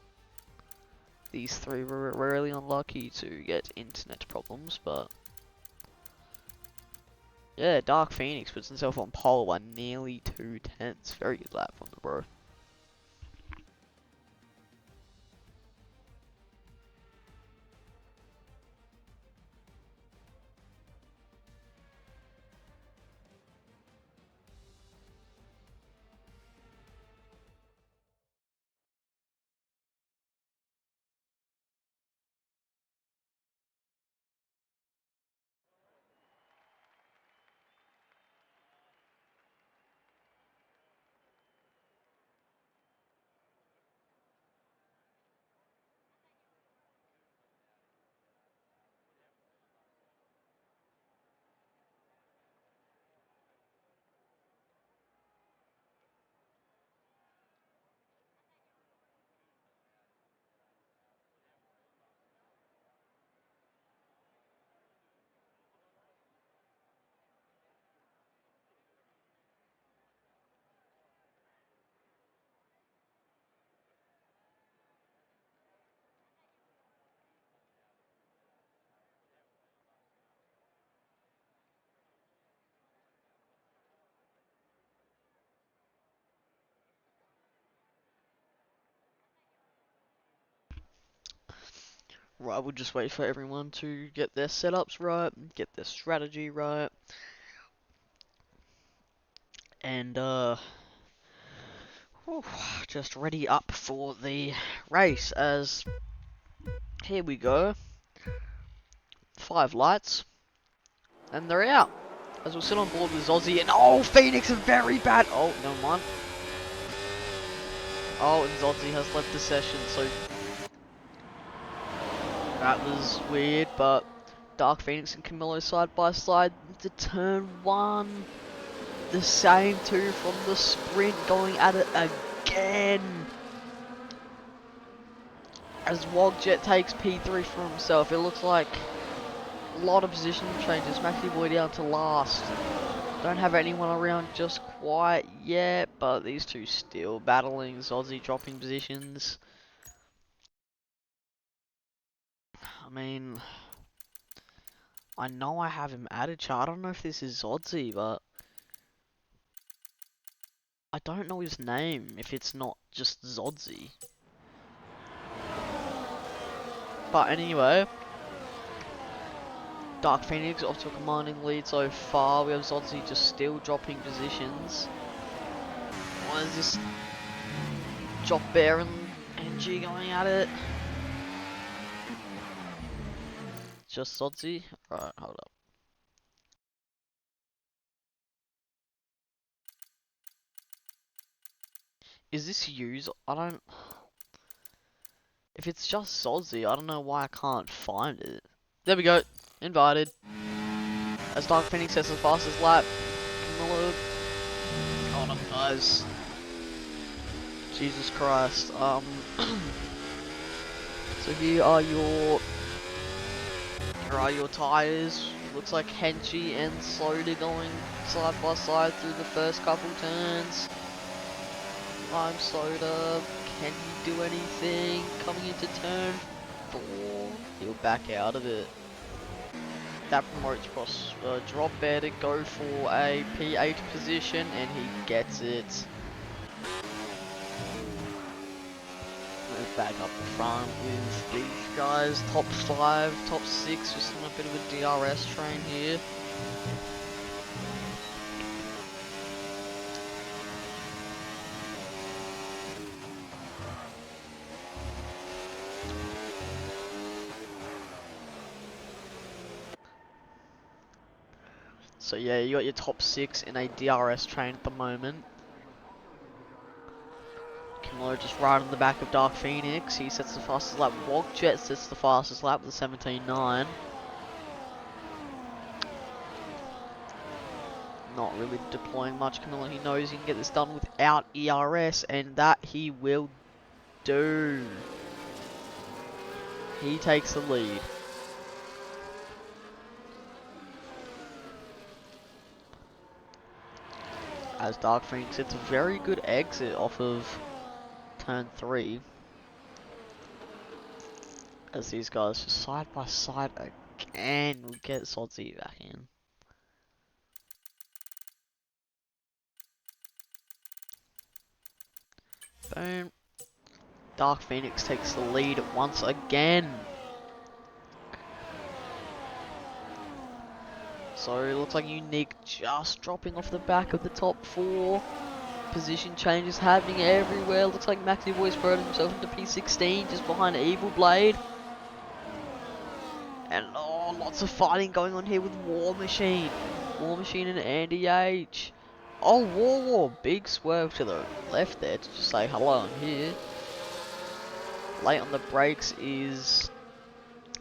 These three were rarely unlucky to get internet problems, but yeah, Dark Phoenix puts himself on pole by nearly 2 tenths. Very good lap from the bro. Right, we'll just wait for everyone to get their setups right, get their strategy right, and just ready up for the race. As here we go, 5 lights, and they're out. As we'll sit on board with Zozzy, and oh, Phoenix is very bad. Oh, never mind. Oh, and Zodzi has left the session, so that was weird, but Dark Phoenix and Camillo side by side into turn 1. The same two from the sprint going at it again. As Wogjet takes P3 for himself, it looks like a lot of position changes. Matthew Boy down to last. Don't have anyone around just quite yet, but these two still battling. Zodzi dropping positions. I mean, I know I have him added, chat. I don't know if this is Zodzi, but I don't know his name if it's not just Zodzi. But anyway, Dark Phoenix off to a commanding lead so far. We have Zodzi just still dropping positions. What is this? Job Bear and NG going at it. Just Zodzi? Right, hold up. Is this used? I don't... If it's just Zodzi, I don't know why I can't find it. There we go. Invited. As Dark Phoenix has the fastest lap. Camilla. Hold up, guys. Jesus Christ. So here are your tyres. Looks like Henchy and Soda going side by side through the first couple turns. I'm Soda. Can he do anything? Coming into turn 4. He'll back out of it. That promotes Drop Bear to go for a P8 position, and he gets it. Move back up the front with these guys. Top 5, top 6, just on a bit of a DRS train here. So yeah, you got your top 6 in a DRS train at the moment. Kimlo just right on the back of Dark Phoenix. He sets the fastest lap. Wogjet sets the fastest lap with a 17.9. Not really deploying much. Camilla, he knows he can get this done without ERS, and that he will do. He takes the lead. As Dark Phoenix hits a very good exit off of turn 3. As these guys just side by side again will get Zodzi back in. Boom. Dark Phoenix takes the lead once again. So it looks like Unique just dropping off the back of the top 4. Position changes happening everywhere. Looks like Maxi Boy's thrown himself into P16 just behind Evil Blade. And oh, lots of fighting going on here with War Machine. War Machine and Andy H. Oh, War, big swerve to the left there to just say hello, I'm here. Late on the brakes is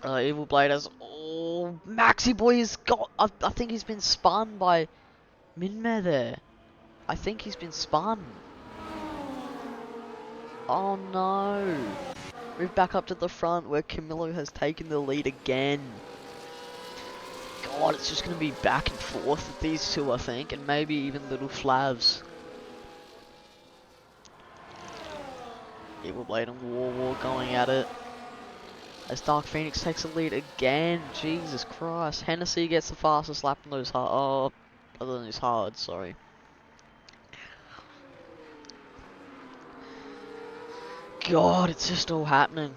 Evil Blade as oh, Maxi Boy has got. I think he's been spun by Minmare there. I think he's been spun. Oh no. Move back up to the front where Camillo has taken the lead again. God, it's just going to be back and forth with these two, I think, and maybe even Little Flavs. Evil Blade and War going at it. As Dark Phoenix takes the lead again. Jesus Christ. Hennessy gets the fastest lap on those hard. Oh, other than his hard, sorry. God, it's just all happening.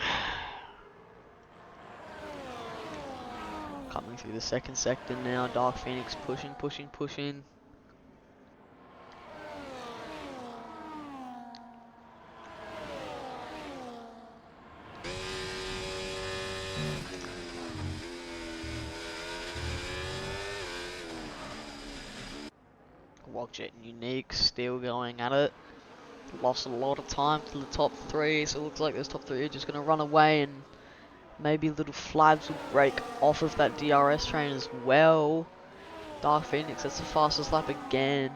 Coming through the second sector now. Dark Phoenix pushing. Wogjet and Unique still going at it. Lost a lot of time to the top 3, so it looks like this top 3 are just going to run away, and maybe Little Flags will break off of that DRS train as well. Dark Phoenix, that's the fastest lap again,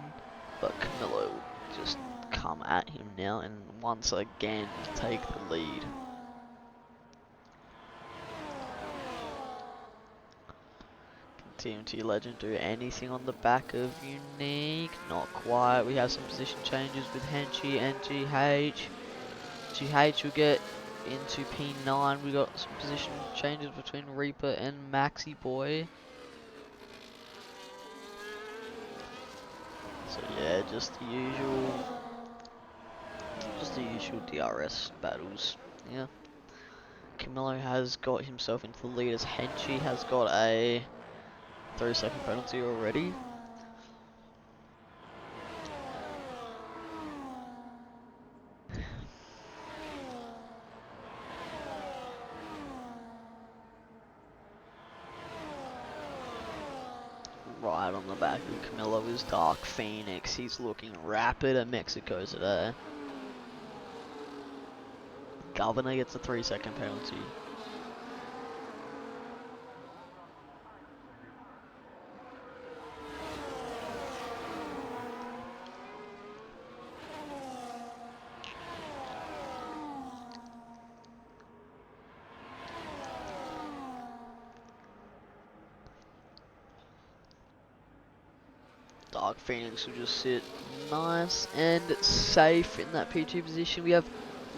but Camillo will just come at him now and once again take the lead. Can TMT Legend do anything on the back of Unique? Not quite. We have some position changes with Henchy and GH. GH will get into P9. We got some position changes between Reaper and Maxi Boy. So yeah, just the usual DRS battles. Yeah. Camillo has got himself into the lead as Henchy has got a 30-second penalty already. Right on the back of Camillo is Dark Phoenix. He's looking rapid at Mexico today. Governor gets a 3-second penalty. Dark Phoenix will just sit nice and safe in that P2 position. We have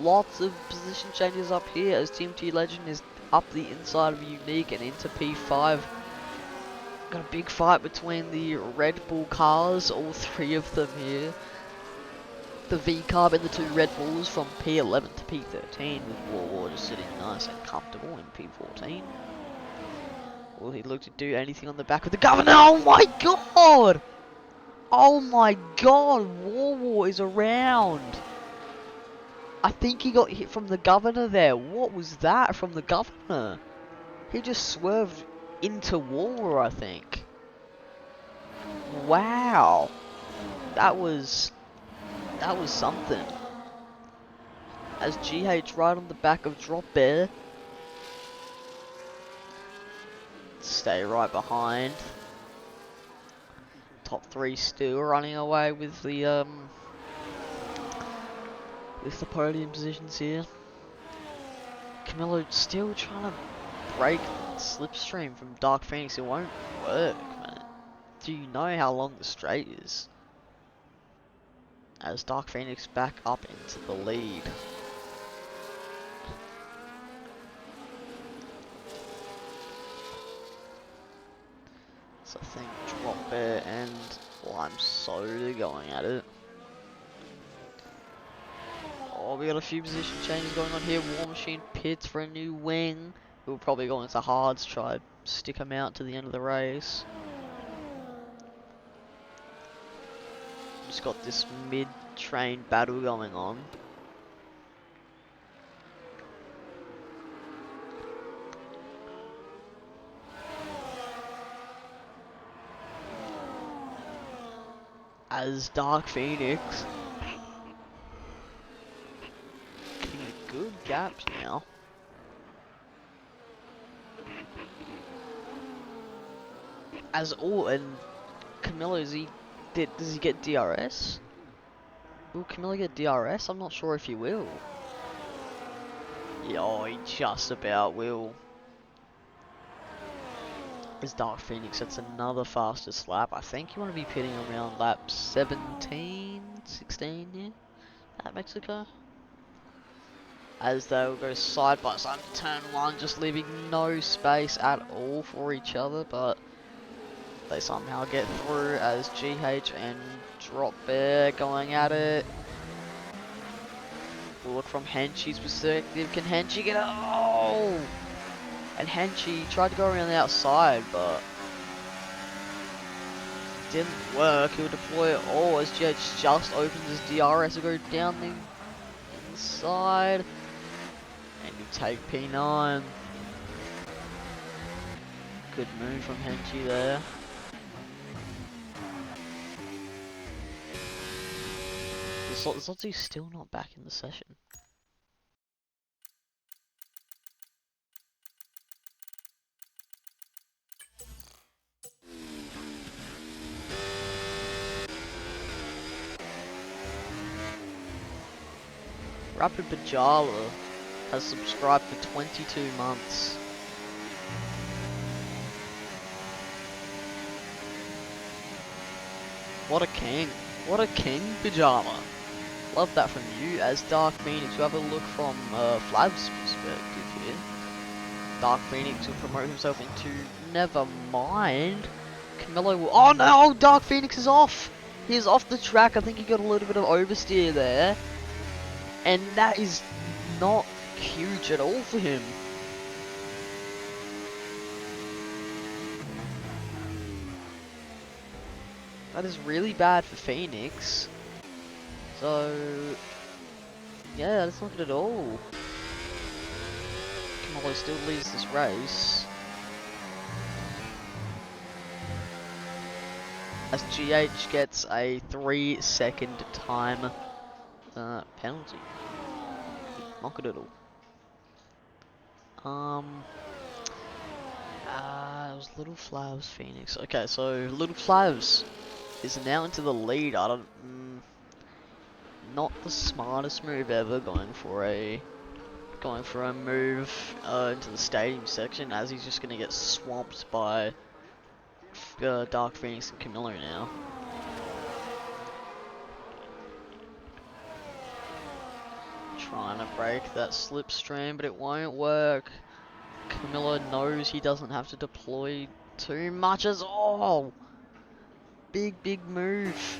lots of position changes up here as Team T Legend is up the inside of Unique and into P5. Got a big fight between the Red Bull cars, all three of them here. The V Carb and the two Red Bulls from P11 to P13 with War just sitting nice and comfortable in P14. Will he look to do anything on the back of the Governor? Oh my god! Oh my god, War is around. I think he got hit from the Governor there. What was that from the Governor? He just swerved into War, I think. Wow. That was something. As GH right on the back of Drop Bear. Stay right behind. Top three still running away with the podium positions here. Camillo still trying to break slipstream from Dark Phoenix. It won't work, man. Do you know how long the straight is? As Dark Phoenix back up into the lead. So I think Drop Bear and Lime Soda going at it. Oh, we got a few position changes going on here. War Machine pits for a new wing. We'll probably go into hards, try stick them out to the end of the race. Just got this mid-train battle going on. As Dark Phoenix getting a good gap now. As all and Camillo, does he get DRS? Will Camillo get DRS? I'm not sure if he will. Yeah, oh, he just about will. As Dark Phoenix sets another fastest lap. I think you want to be pitting around lap 17, 16 here at Mexico. As they will go side by side to turn one, just leaving no space at all for each other, but they somehow get through as GH and Drop Bear going at it. We'll look from Henchy's perspective. Can Henchy get it? Oh! And Henchy tried to go around the outside, but didn't work. He'll deploy it all as GH just opens his DRS to go down the inside. And you take P9. Good move from Henchy there. Zotzi's still not back in the session. Rapid Bajala has subscribed for 22 months. What a king. What a king, Pajama. Love that from you. As Dark Phoenix, we have a look from Flav's perspective here. Dark Phoenix will promote himself into Nevermind. Camillo will... Oh no! Dark Phoenix is off! He's off the track. I think he got a little bit of oversteer there. And that is not huge at all for him. That is really bad for Phoenix. So, yeah, that's not good at all. Kamalo still leads this race. As GH gets a 3-second time penalty. Not good at all. It was Little Flavs Phoenix. Okay, so Little Flavs is now into the lead. I don't, not the smartest move ever, going for a move into the stadium section, as he's just gonna get swamped by Dark Phoenix and Camillo now. Trying to break that slipstream, but it won't work. Camillo knows he doesn't have to deploy too much as all. Big move.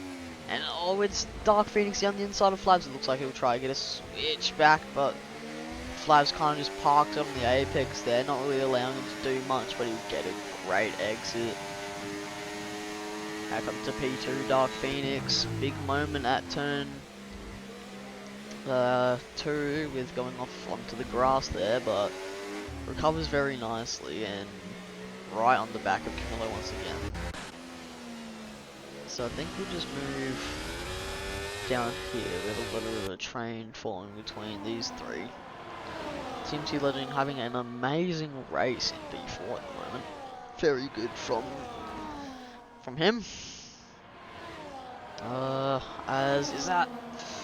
And oh, it's Dark Phoenix on the inside of Flavs. It looks like he'll try to get a switch back, but Flavs kind of just parked on the apex there, not really allowing him to do much, but he'll get a great exit. Back up to P2, Dark Phoenix. Big moment at turn 2 with going off onto the grass there, but recovers very nicely and right on the back of Camillo once again. So I think we'll just move down here with a little bit of a train falling between these three. Team T Legend having an amazing race in B4 at the moment. Very good from him. As is that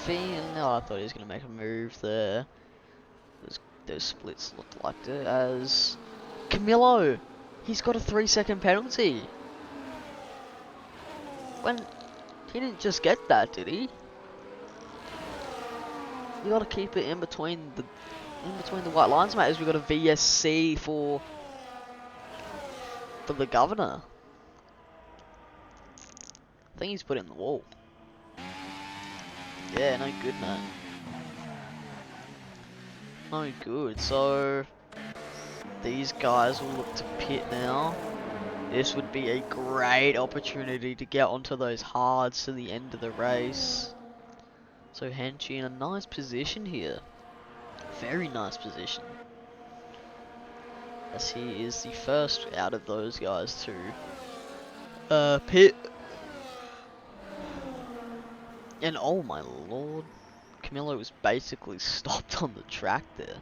Finn? No, I thought he was gonna make a move there. Those splits looked like it. As Camillo, he's got a 3-second penalty. When he didn't just get that, did he? You gotta keep it in between the white lines, mate. As we got a VSC for the governor. I think he's put it in the wall. Yeah, no good, man. No good. So these guys will look to pit now. This would be a great opportunity to get onto those hards to the end of the race. So Henchy in a nice position here. Very nice position. As he is the first out of those guys to pit. And oh my lord, Camillo was basically stopped on the track there.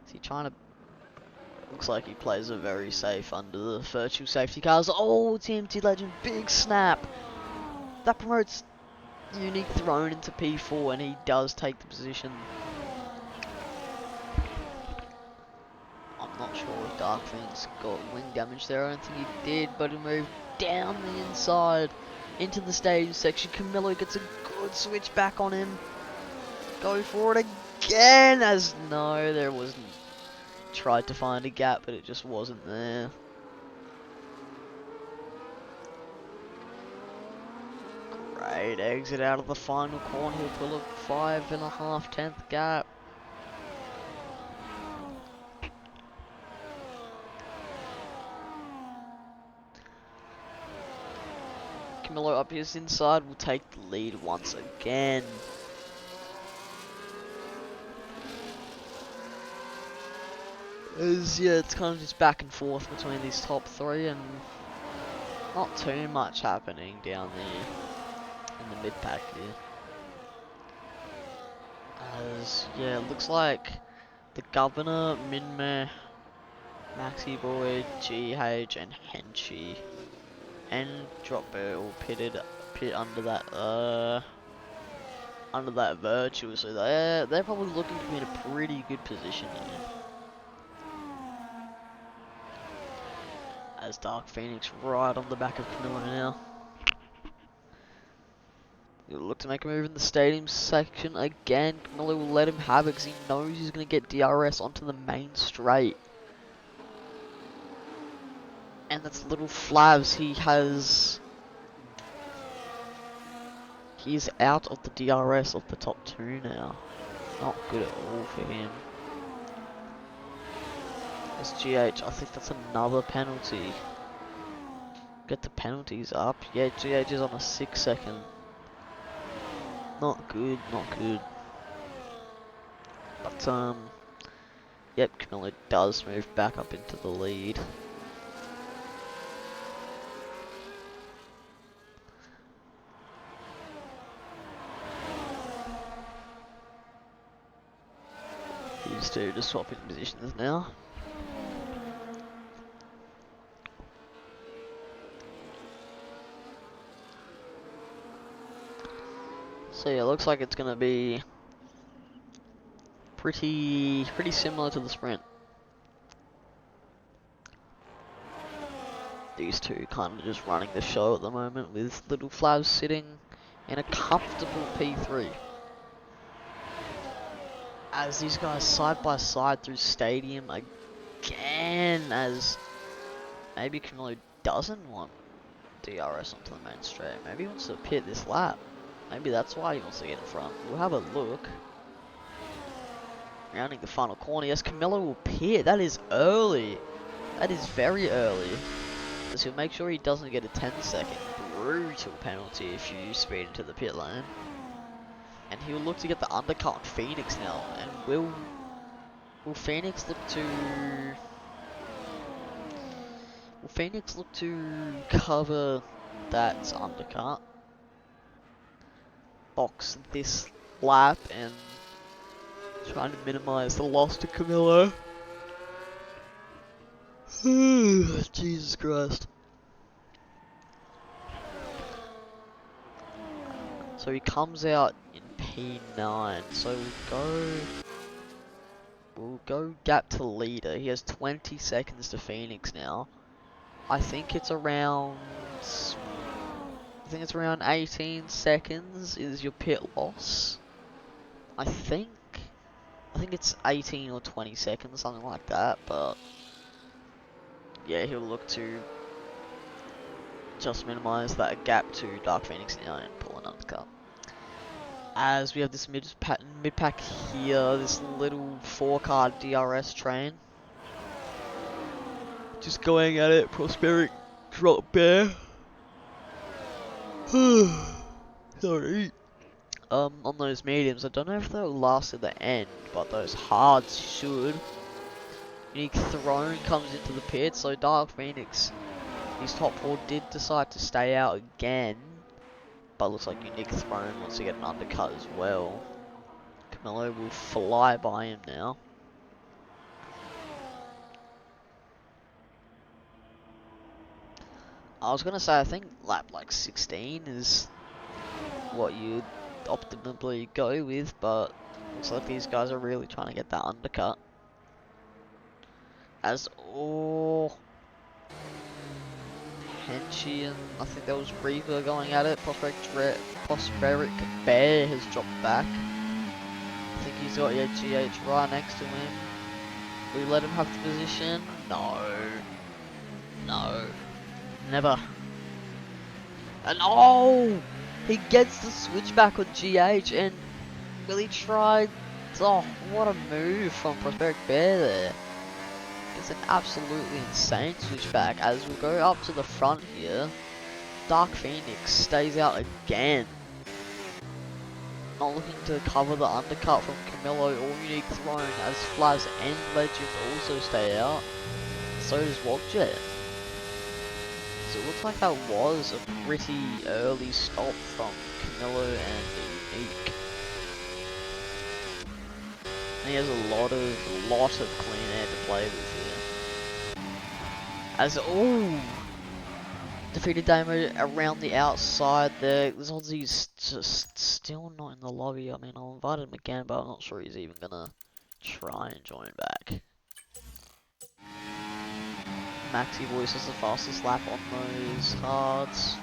Is he trying to... Looks like he plays it very safe under the virtual safety cars. Oh, TMT Legend, big snap. That promotes Unique thrown into P4 and he does take the position. I'm not sure if Dark Phoenix got wing damage there. I don't think he did, but he moved down the inside into the stage section. Camillo gets a good switch back on him. Go for it again, as no, there wasn't. Tried to find a gap, but it just wasn't there. Great exit out of the final corner. He'll pull a 5.5 gap. Camillo up his inside will take the lead once again. Yeah, it's kind of just back and forth between these top three, and not too much happening down there in the mid pack here. As yeah, it looks like the Governor, Minmeh, Maxi Boy, GH, and Henchy and Dropbear all pit under that virtue, so they're probably looking to be in a pretty good position here. As Dark Phoenix right on the back of Camillo now. He'll look to make a move in the stadium section again. Camillo will let him have it because he knows he's going to get DRS onto the main straight. And that's Little Flavs. He has He's out of the DRS of the top 2 now. Not good at all for him. It's GH, I think that's another penalty. Get the penalties up. Yeah, GH is on a 6-second. Not good, not good. But, yep, Camillo does move back up into the lead. These two just swapping positions now. So yeah, looks like it's gonna be pretty similar to the sprint. These two kind of just running the show at the moment, with Little Flavs sitting in a comfortable P3. As these guys side by side through stadium again, as maybe Camillo doesn't want DRS onto the main straight. Maybe he wants to pit this lap. Maybe that's why he wants to get in front. We'll have a look. Rounding the final corner. Yes, Camillo will pit. That is early. That is very early. So he'll make sure he doesn't get a 10-second brutal penalty if you speed into the pit lane. And he'll look to get the undercut on Phoenix now. And will Phoenix look to... Will Phoenix look to cover that undercut? Box this lap and trying to minimize the loss to Camillo. Jesus Christ. So he comes out in P9. So we'll go gap to leader. He has 20 seconds to Phoenix now. I think it's around 18 seconds is your pit loss. I think it's 18 or 20 seconds, something like that, but yeah, he'll look to just minimize that gap to Dark Phoenix now and pull an undercut. As we have this mid-pack here, this little 4-car DRS train. Just going at it, Prosperic drop bear. Sorry. On those mediums, I don't know if they'll last at the end, but those hards should. Unique Throne comes into the pit, so Dark Phoenix, his top 4 did decide to stay out again, but looks like Unique Throne wants to get an undercut as well. Camillo will fly by him now. I was gonna say, I think lap like 16 is what you'd optimally go with, but looks like these guys are really trying to get that undercut. As Henchy and I think there was Reaver going at it. Prosperic Bear has dropped back. I think he's got GH right next to him. We let him have the position? No. No. Never. And oh! He gets the switchback on GH and really tried. Oh, what a move from Prosperic Bear there. It's an absolutely insane switchback as we'll go up to the front here. Dark Phoenix stays out again. Not looking to cover the undercut from Camillo or Unique Throne as Flavs and Legend also stay out. So does Wogjet. So it looks like that was a pretty early stop from Camillo and Unique. And he has a lot of clean air to play with here. As defeated Damo around the outside there. There's Aussie's just still not in the lobby. I mean, I'll invite him again, but I'm not sure he's even gonna try and join back. Maxi Voice is the fastest lap on those hards.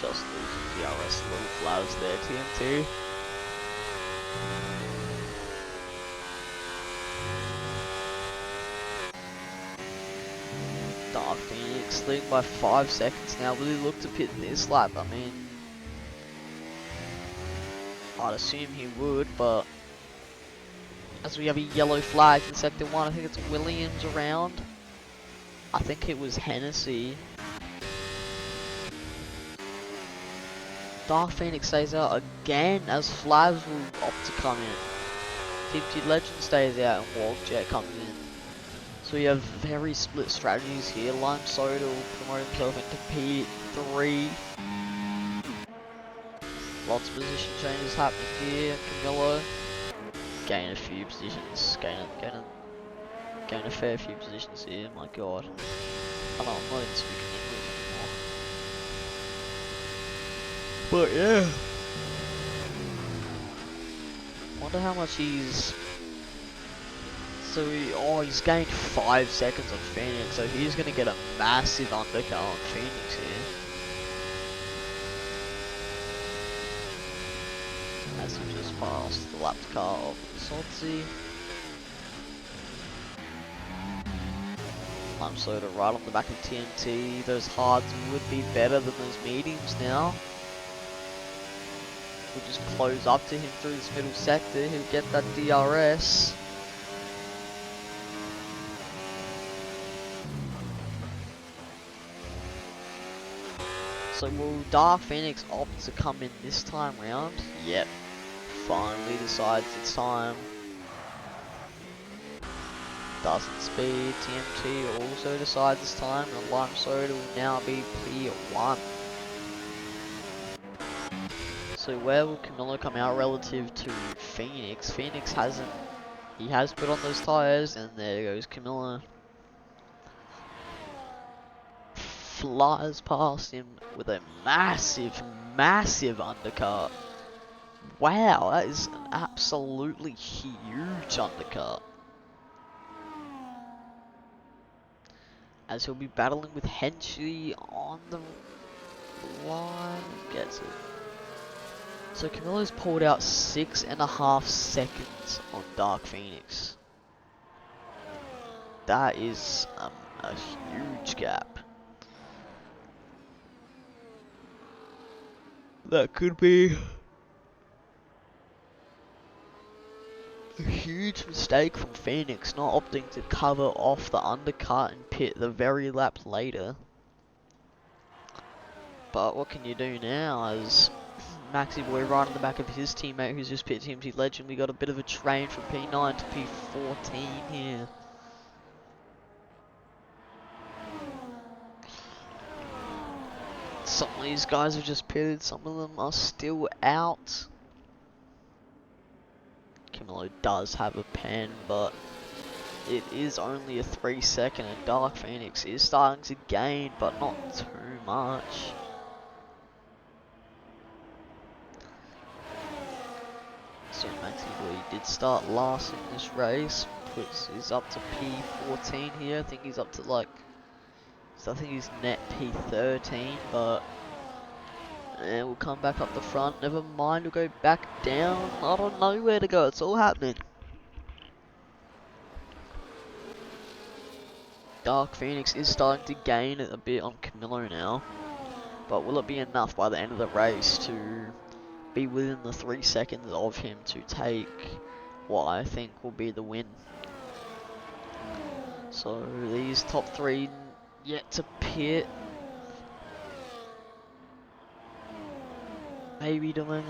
Just losing DRS Little Flavs there, TMT. Dark Phoenix leading by 5 seconds now. Will he look to pit this lap? I mean, I'd assume he would, but as we have a yellow flag in sector 1, I think it's Williams around. I think it was Hennessy. Dark Phoenix stays out again as Flavs will opt to come in. Team T Legend stays out and Walkjet comes in. So we have very split strategies here. Lime Soda will promote himself into P3. Lots of position changes happening here. Camillo gain a few positions. Gain a fair few positions here. My god. I know I'm not even speaking English anymore. But yeah. Wonder how much he's. So he's gained 5 seconds on Phoenix, so he's gonna get a massive undercut on Phoenix here. As he just passed the lapped car of Sonsy. Lime Soda right on the back of TNT. Those hards would be better than those mediums now. We'll just close up to him through this middle sector. He'll get that DRS. So will Dark Phoenix opt to come in this time round? Yep. Finally decides it's time. Doesn't speed. TMT also decides this time, and Lime Soda will now be P1. So where will Camillo come out relative to Phoenix? Phoenix hasn't. He has put on those tyres, and there goes Camillo. Flies past him with a massive, massive undercut. Wow, that is an absolutely huge undercut. As he'll be battling with Henchy on the line. Gets it. So Camillo's pulled out 6.5 seconds on Dark Phoenix. That is a huge gap. That could be a huge mistake from Phoenix, not opting to cover off the undercut and pit the very lap later. But what can you do now as Maxi Boy right on the back of his teammate who's just pit TMT Legend. We got a bit of a train from P9 to P14 here. Some of these guys have just pitted, some of them are still out. Camillo does have a pen, but it is only a 3 second, and Dark Phoenix is starting to gain, but not too much. So Maxi Boy did start last in this race, is up to P14 here. I think he's up to like, so I think he's net P13, but and we'll come back up the front. Never mind, we'll go back down. I don't know where to go. It's all happening. Dark Phoenix is starting to gain a bit on Camillo now, but will it be enough by the end of the race to be within the 3 seconds of him to take what I think will be the win? So these top 3 yet to pit. Maybe doing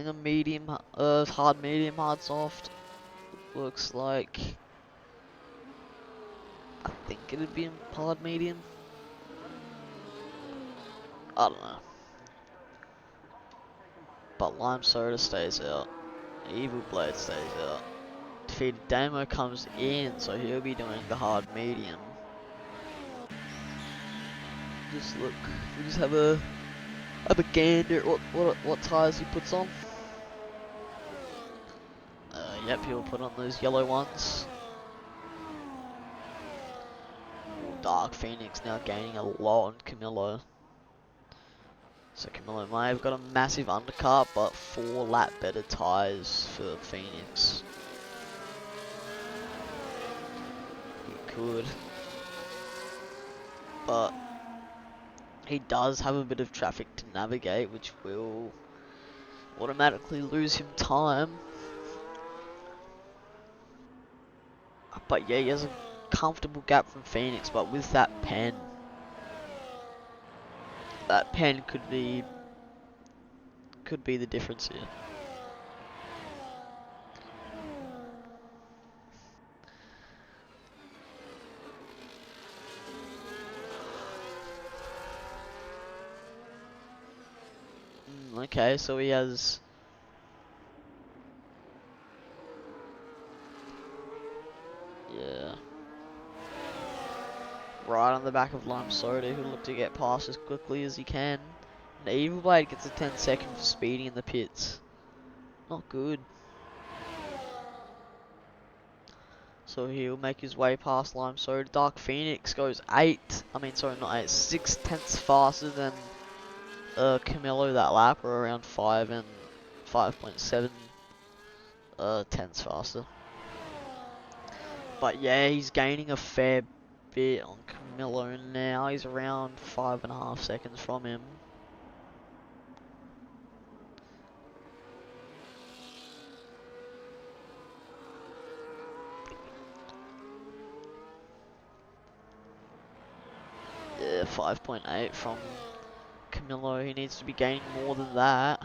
a medium, hard medium, hard soft. Looks like I think it'd be a hard medium. I don't know. But Lime Soda stays out. Evil Blade stays out. Defeated Damo comes in, so he'll be doing the hard medium. Just look, we just have a gander at what tires he puts on. Yep, he'll put on those yellow ones. Dark Phoenix now gaining a lot on Camillo. So Camillo may have got a massive undercut, but 4 lap better tyres for Phoenix. He could but he does have a bit of traffic to navigate, which will automatically lose him time. But yeah, he has a comfortable gap from Phoenix, but with that pen could be the difference here. Okay, so he has... Yeah. Right on the back of Lime Soda, who look to get past as quickly as he can. And Evil Blade gets a 10-second for speeding in the pits. Not good. So he'll make his way past Lime Soda. Dark Phoenix goes 6 tenths faster than Camilo that lap, or around 5 and 5.7 tenths faster. But yeah, he's gaining a fair bit on Camilo now. He's around 5.5 seconds from him. Yeah, 5.8 from Camilo. He needs to be gaining more than that.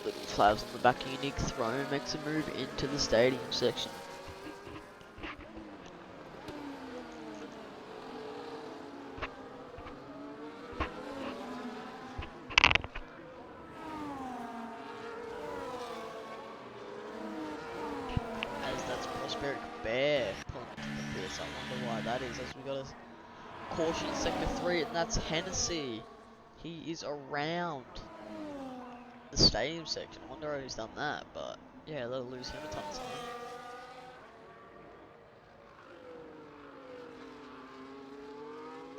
Little Flavs on the back of Unique Throne makes a move into the stadium section. As that's Prosperic Bear pulling into the pits. I wonder why that is, as we got a caution in sector 3, and that's Hennessy. He is around the stadium section. I wonder how he's done that, but yeah, that'll lose him a ton of time.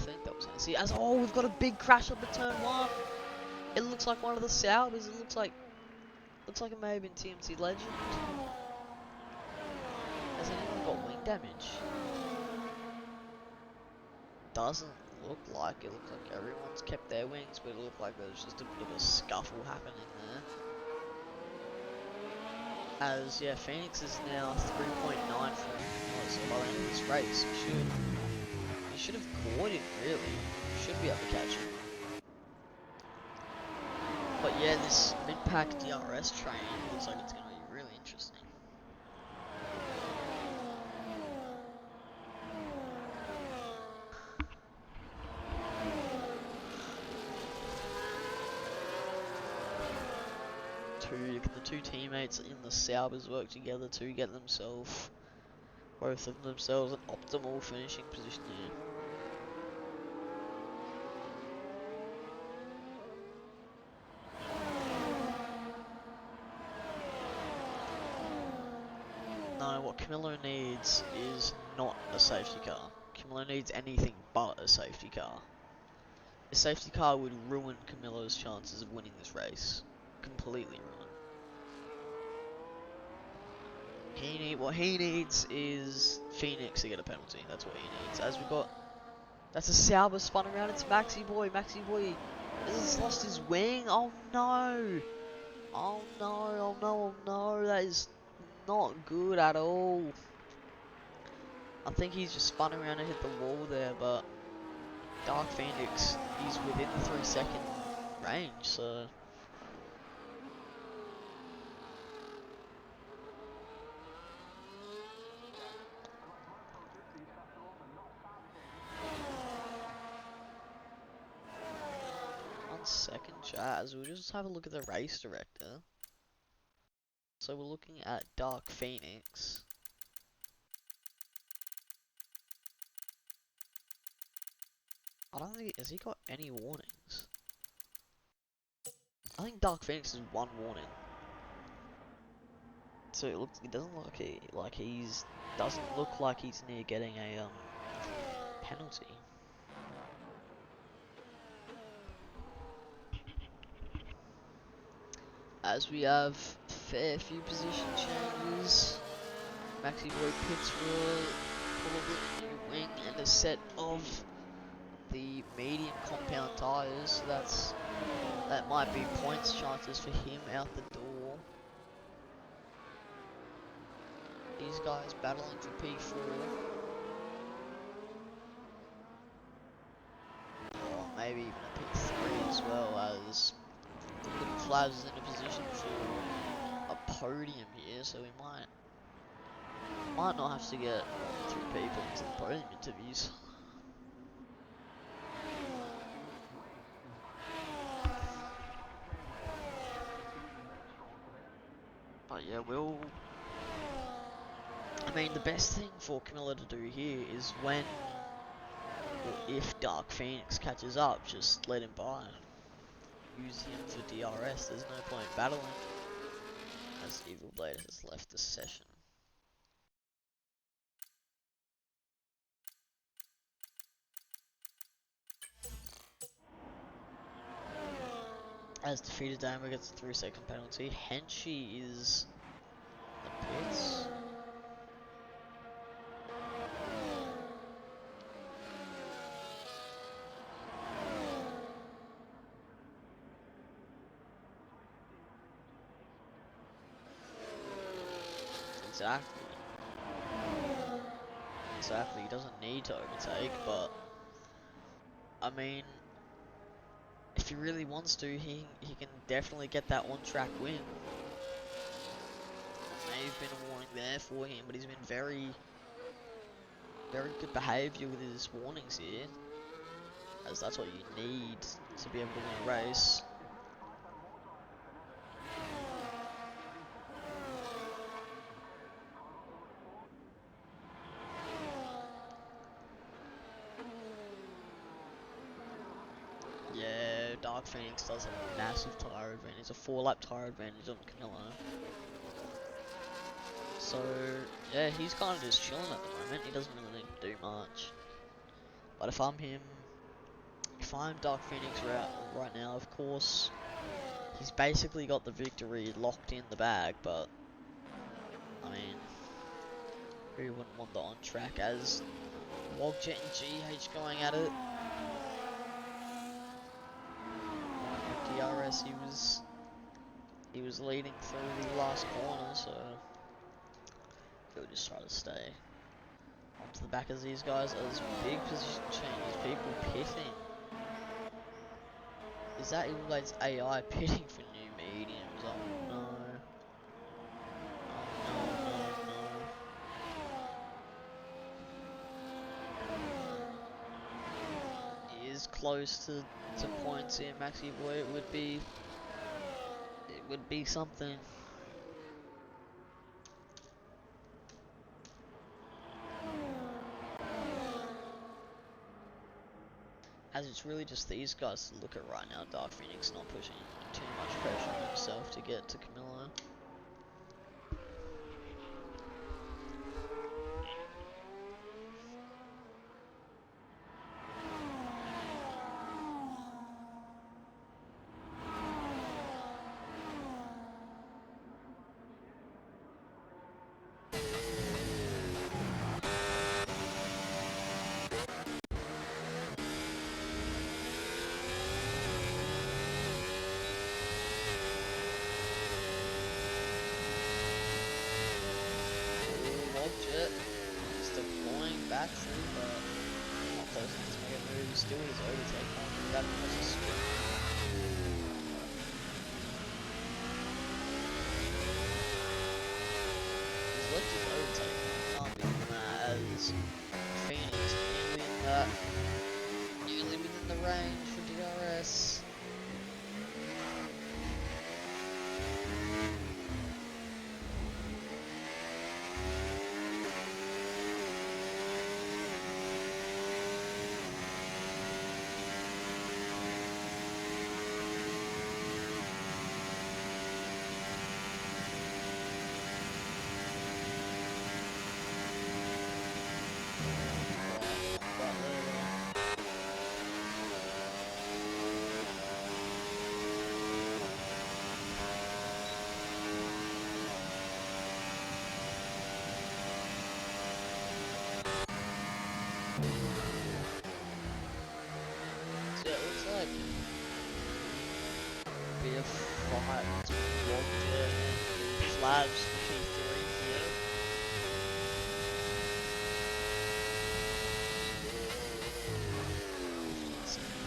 I think that was Hennessy. As we've got a big crash up at turn 1. It looks like one of the Saubers. It looks like it may have been TMC Legend. Has anyone got wing damage? Doesn't look like it. Looks like everyone's kept their wings, but it looked like there's just a bit of a scuffle happening there. As yeah, Phoenix is now 3.9 from by the end of this race. He should have caught him really. Should be able to catch him. But yeah, this mid-pack DRS train looks like it's going to be really interesting. The two teammates in the Saubers work together to get both of themselves an optimal finishing position here. No, what Camilo needs is not a safety car. Camilo needs anything but a safety car. A safety car would ruin Camilo's chances of winning this race. Completely ruin. What he needs is Phoenix to get a penalty. That's what he needs. As we got, that's a Sauber spun around. It's Maxi Boy. Maxi Boy has lost his wing. Oh no! Oh no! Oh no! Oh no! That is not good at all. I think he's just spun around and hit the wall there, but Dark Phoenix is within the 3-second range, so. One second, Jazz. We'll just have a look at the race director. So we're looking at Dark Phoenix. I don't think, has he got any warnings? I think Dark Phoenix has one warning. so it doesn't look doesn't look like he's near getting a penalty. As we have a fair few position changes, Maxi Boy pits for probably a new wing and a set of the medium compound tyres, so that might be points chances for him out the door. These guys battling for P4. Or maybe even a P3 as well, as Little Flaz is in a position for a podium here, so we might not have to get more than 3 people into the podium interviews. But yeah, I mean, the best thing for Camilla to do here is when, or if Dark Phoenix catches up, just let him by. Use him for DRS, there's no point battling, as Evil Blade has left the session. As defeated Damo gets a 3-second penalty, Henchy is the pits. Exactly, he doesn't need to overtake, but I mean, if he really wants to, he can definitely get that on-track win. May have been a warning there for him, but he's been very good behaviour with his warnings here, as that's what you need to be able to win a race. Yeah, Dark Phoenix does have a massive tyre advantage, a 4-lap tyre advantage on Camilla. So, yeah, he's kind of just chilling at the moment, he doesn't really need to do much. But if I'm him, if I'm Dark Phoenix right now, of course, he's basically got the victory locked in the bag, but, I mean, who wouldn't want the on-track, as Wogjet and GH going at it. DRS, he was leading through the last corner, so he'll just try to stay onto the back of these guys. As big position changes, people pitting. Is that Evil Blade's AI pitting for new mediums? Oh no. Oh no. He is close to points here, Maxi Boy. It would be something. As it's really just these guys to look at right now. Dark Phoenix not pushing too much pressure on himself to get to Camilla. Wogjet is deploying back through, but not close enough to make a move. Still his overtake on that was a spin. He's left his overtake on, can't be doing that, as Phoenix nearly within the range for DRS. be a fight between Wagner and Flaps for P3 here.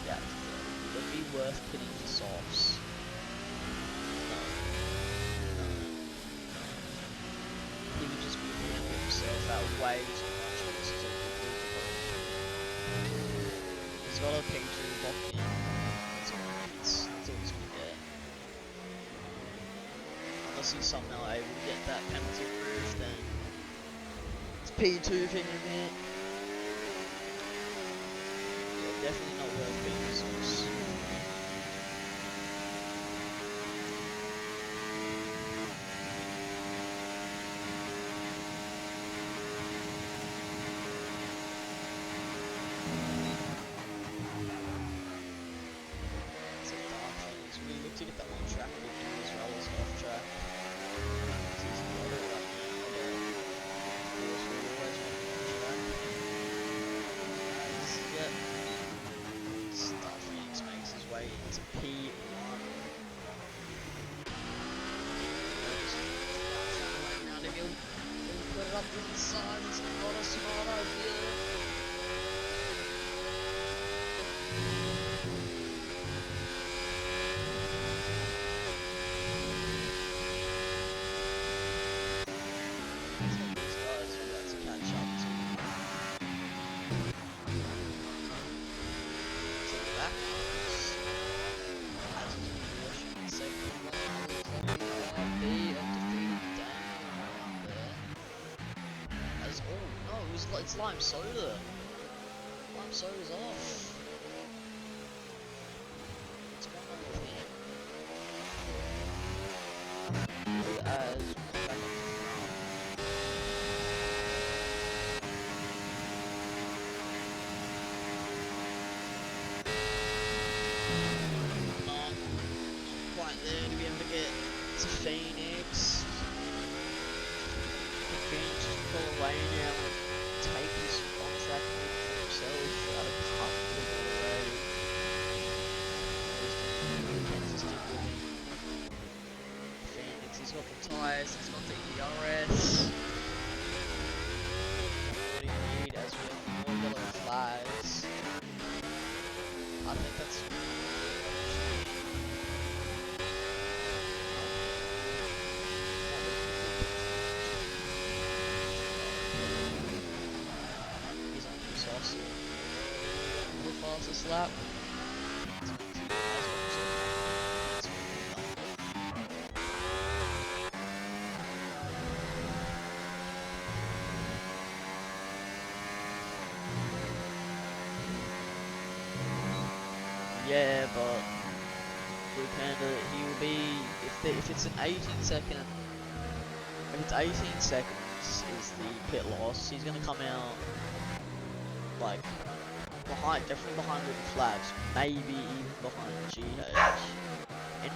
Yeah, would it be worth pitting for softs? No. He would just be handling himself out way too much. This is a he's got a P2 locked in. That's all he needs. That's all he's gonna get. Unless he's somehow able to get that penalty removed, then it's P2 for him here. Yeah, definitely not worth being resource. To get that one track victory as well as off track. He's got it right now, although of course we always want on track. Yep. Star Phoenix makes his way into P1. Around him, he'll put it up to the side. It's not a smart idea. It's lime soda. Lime soda's off. What's going on with him? As back up to not quite there to be able to get to Phoenix. Phoenix just pull away now. Take his contract for himself at a comfortable rate. He's still living. Phoenix, he's got the tyres, he's got the ERS. What do you need as we have more yellow flags? I think that's the fastest lap. Yeah, but Blue Panda, he will be if it's an 18 second. If it's 18 seconds is the pit loss, he's gonna come out like behind, definitely behind with the flags, maybe even behind GH. And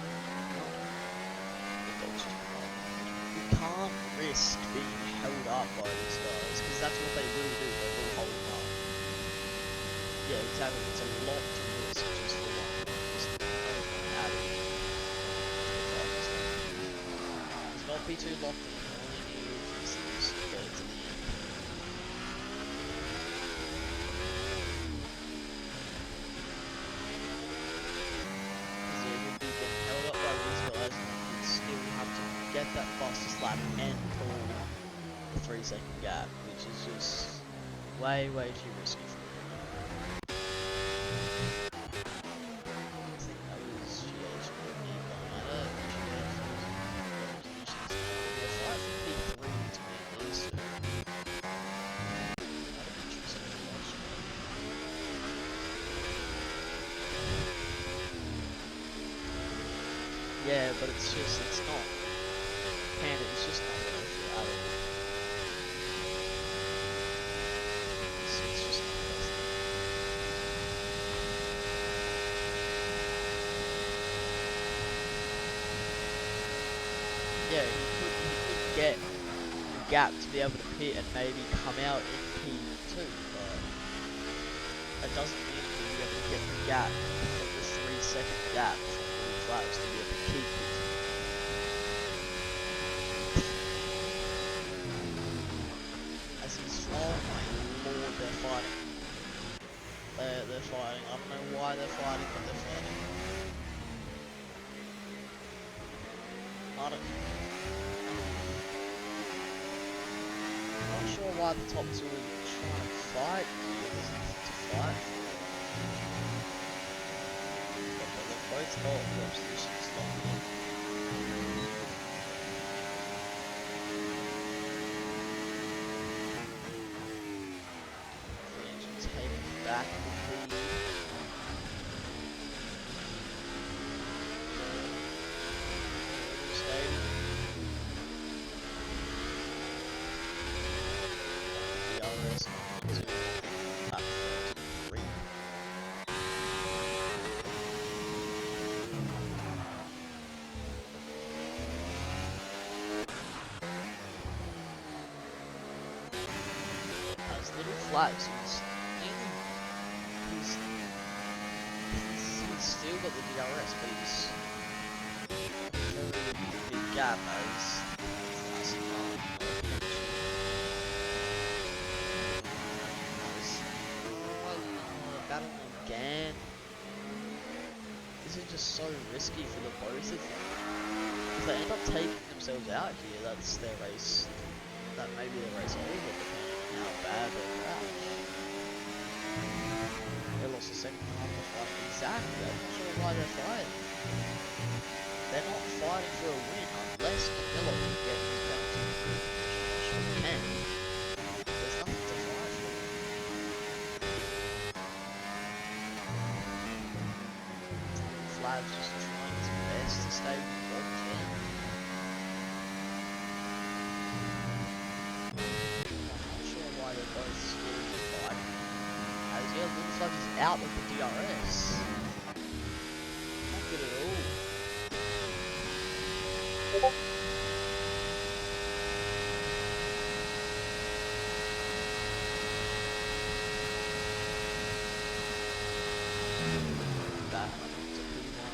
we can't risk being held up by these guys, because that's what they will do, they will hold them up. Yeah, exactly, it's a lot to risk just for one. Just let's not be too locked in, all you need is to get it to the end. Get that fastest lap and pull the 3 second gap, which is just way too risky for me. I think that was GH going at it. GH was a 5 for P3 to me at least, so that'll be interesting to watch. Yeah, but it's not. And it's just not worth it at all. It's just not worth it. Yeah, he could get the gap to be able to pit and maybe come out in P2, but that doesn't mean he'll be able to get the gap from the 3 second gap from all laps to be able to keep it. As he's, oh my lord, they're fighting. They're fighting. I don't know why they're fighting, but they're fighting. I don't. I'm not sure why the top two are trying to fight. There's nothing to fight for. But they've both got their positions locked in. Take back the lead. Stadium. WRS on to lap 33. Has little flags. He's still got the DRS, but he's very big gap as nice and long. Battling again. This is just so risky for the both of them. If they end up taking themselves out here, that's their race. That may be their race over, depending on how bad they crash. They lost the second half of the fight. Exactly, I'm not sure why they're fighting. They're not fighting for a win unless Camillo can get his penalty. Sure can. There's nothing to fight for. Flav's just trying his best to stay involved in. I'm not sure why they're both still fighting. As yeah, looks like he's out with the DRS. Not good at all. Back up to P1.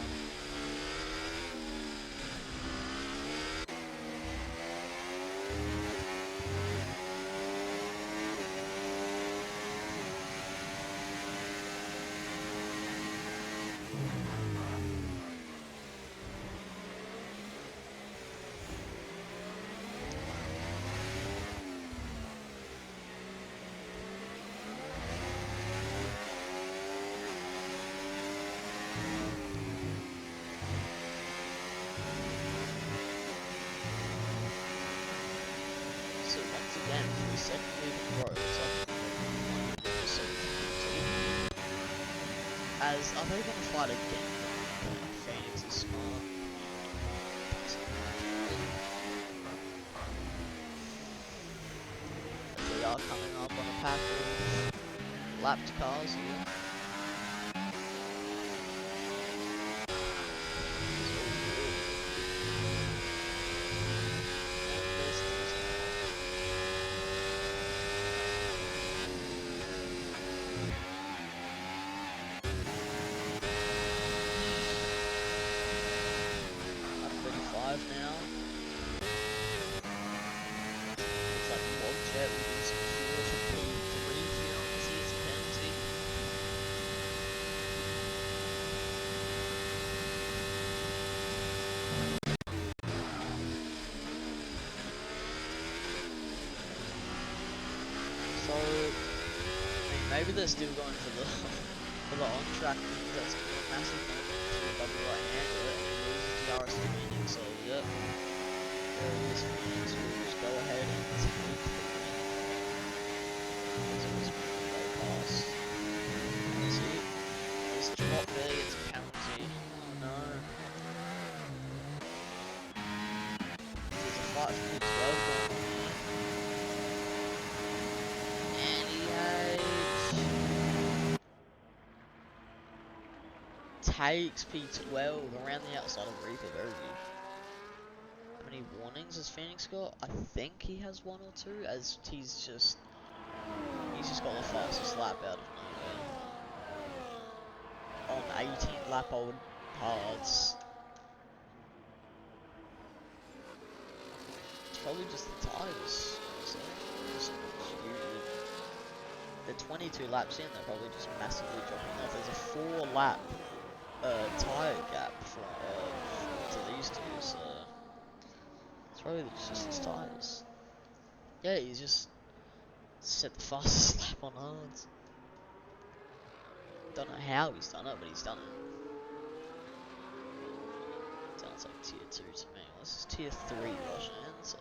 So once again, for the second week in a row, it's up as are they going to fight again? Phoenix is smart. They are coming up on a pack of lapped cars here. Now. Looks like Wogjet will be secure for P3 here on the season penalty. So, I mean, maybe they're still going for the on-track thing. That's a massive moment for WRL handle it, and he loses the RS remaining. So, yep. There it is, Phoenix will just go ahead and take the win. This was very fast. See? This drop there gets a penalty. Oh no. There's a fight for P12 going on here. And he takes P12 around the outside of Reaper. Very good. How many warnings has Phoenix got? I think he has one or two, as he's just got the fastest lap out of nowhere. On 18th lap old hards. probably just the tyres, honestly. Just they're 22 laps in, they're probably just massively dropping off. There's a 4 lap tyre gap to these two, so it's probably just his tyres. Yeah, he's just set the fastest lap on hards. Don't know how he's done it, but he's done it. Sounds like tier 2 to me. Well, this is tier 3 Russian, so...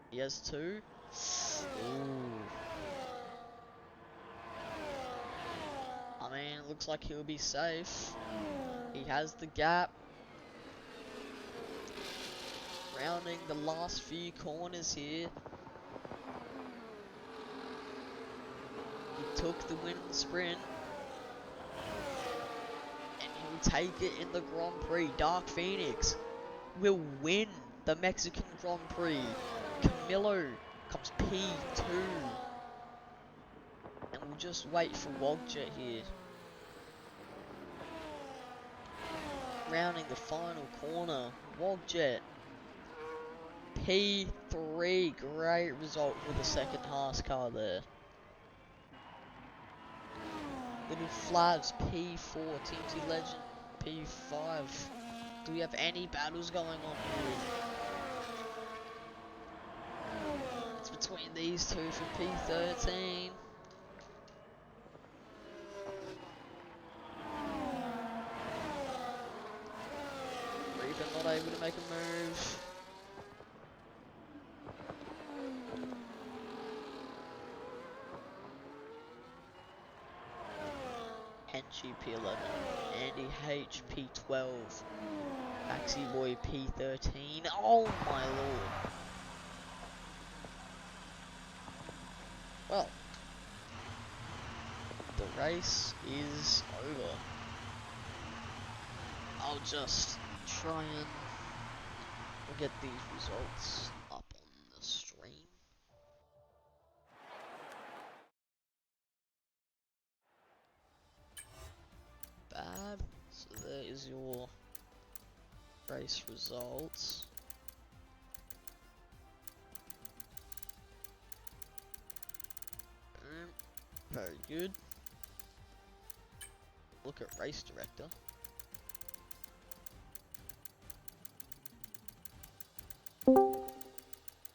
He has 2. Ooh. I mean, it looks like he'll be safe. He has the gap. Rounding the last few corners here. He took the win in the sprint. And he'll take it in the Grand Prix. Dark Phoenix will win the Mexican Grand Prix. Camilo comes P2. And we'll just wait for Wogjet here. Rounding the final corner. Wogjet. P3. Great result for the second Haas car there. Little Flavs P4. TMT Legend P5. Do we have any battles going on here? It's between these two for P13. Reaper not able to make a move. Henchi P11. Andy H P12. Maxi Boy P13. Oh my lord. Well, the race is over. I'll just try and get these results up on the stream. Bad. So there is your race results. Very good. Look at race director.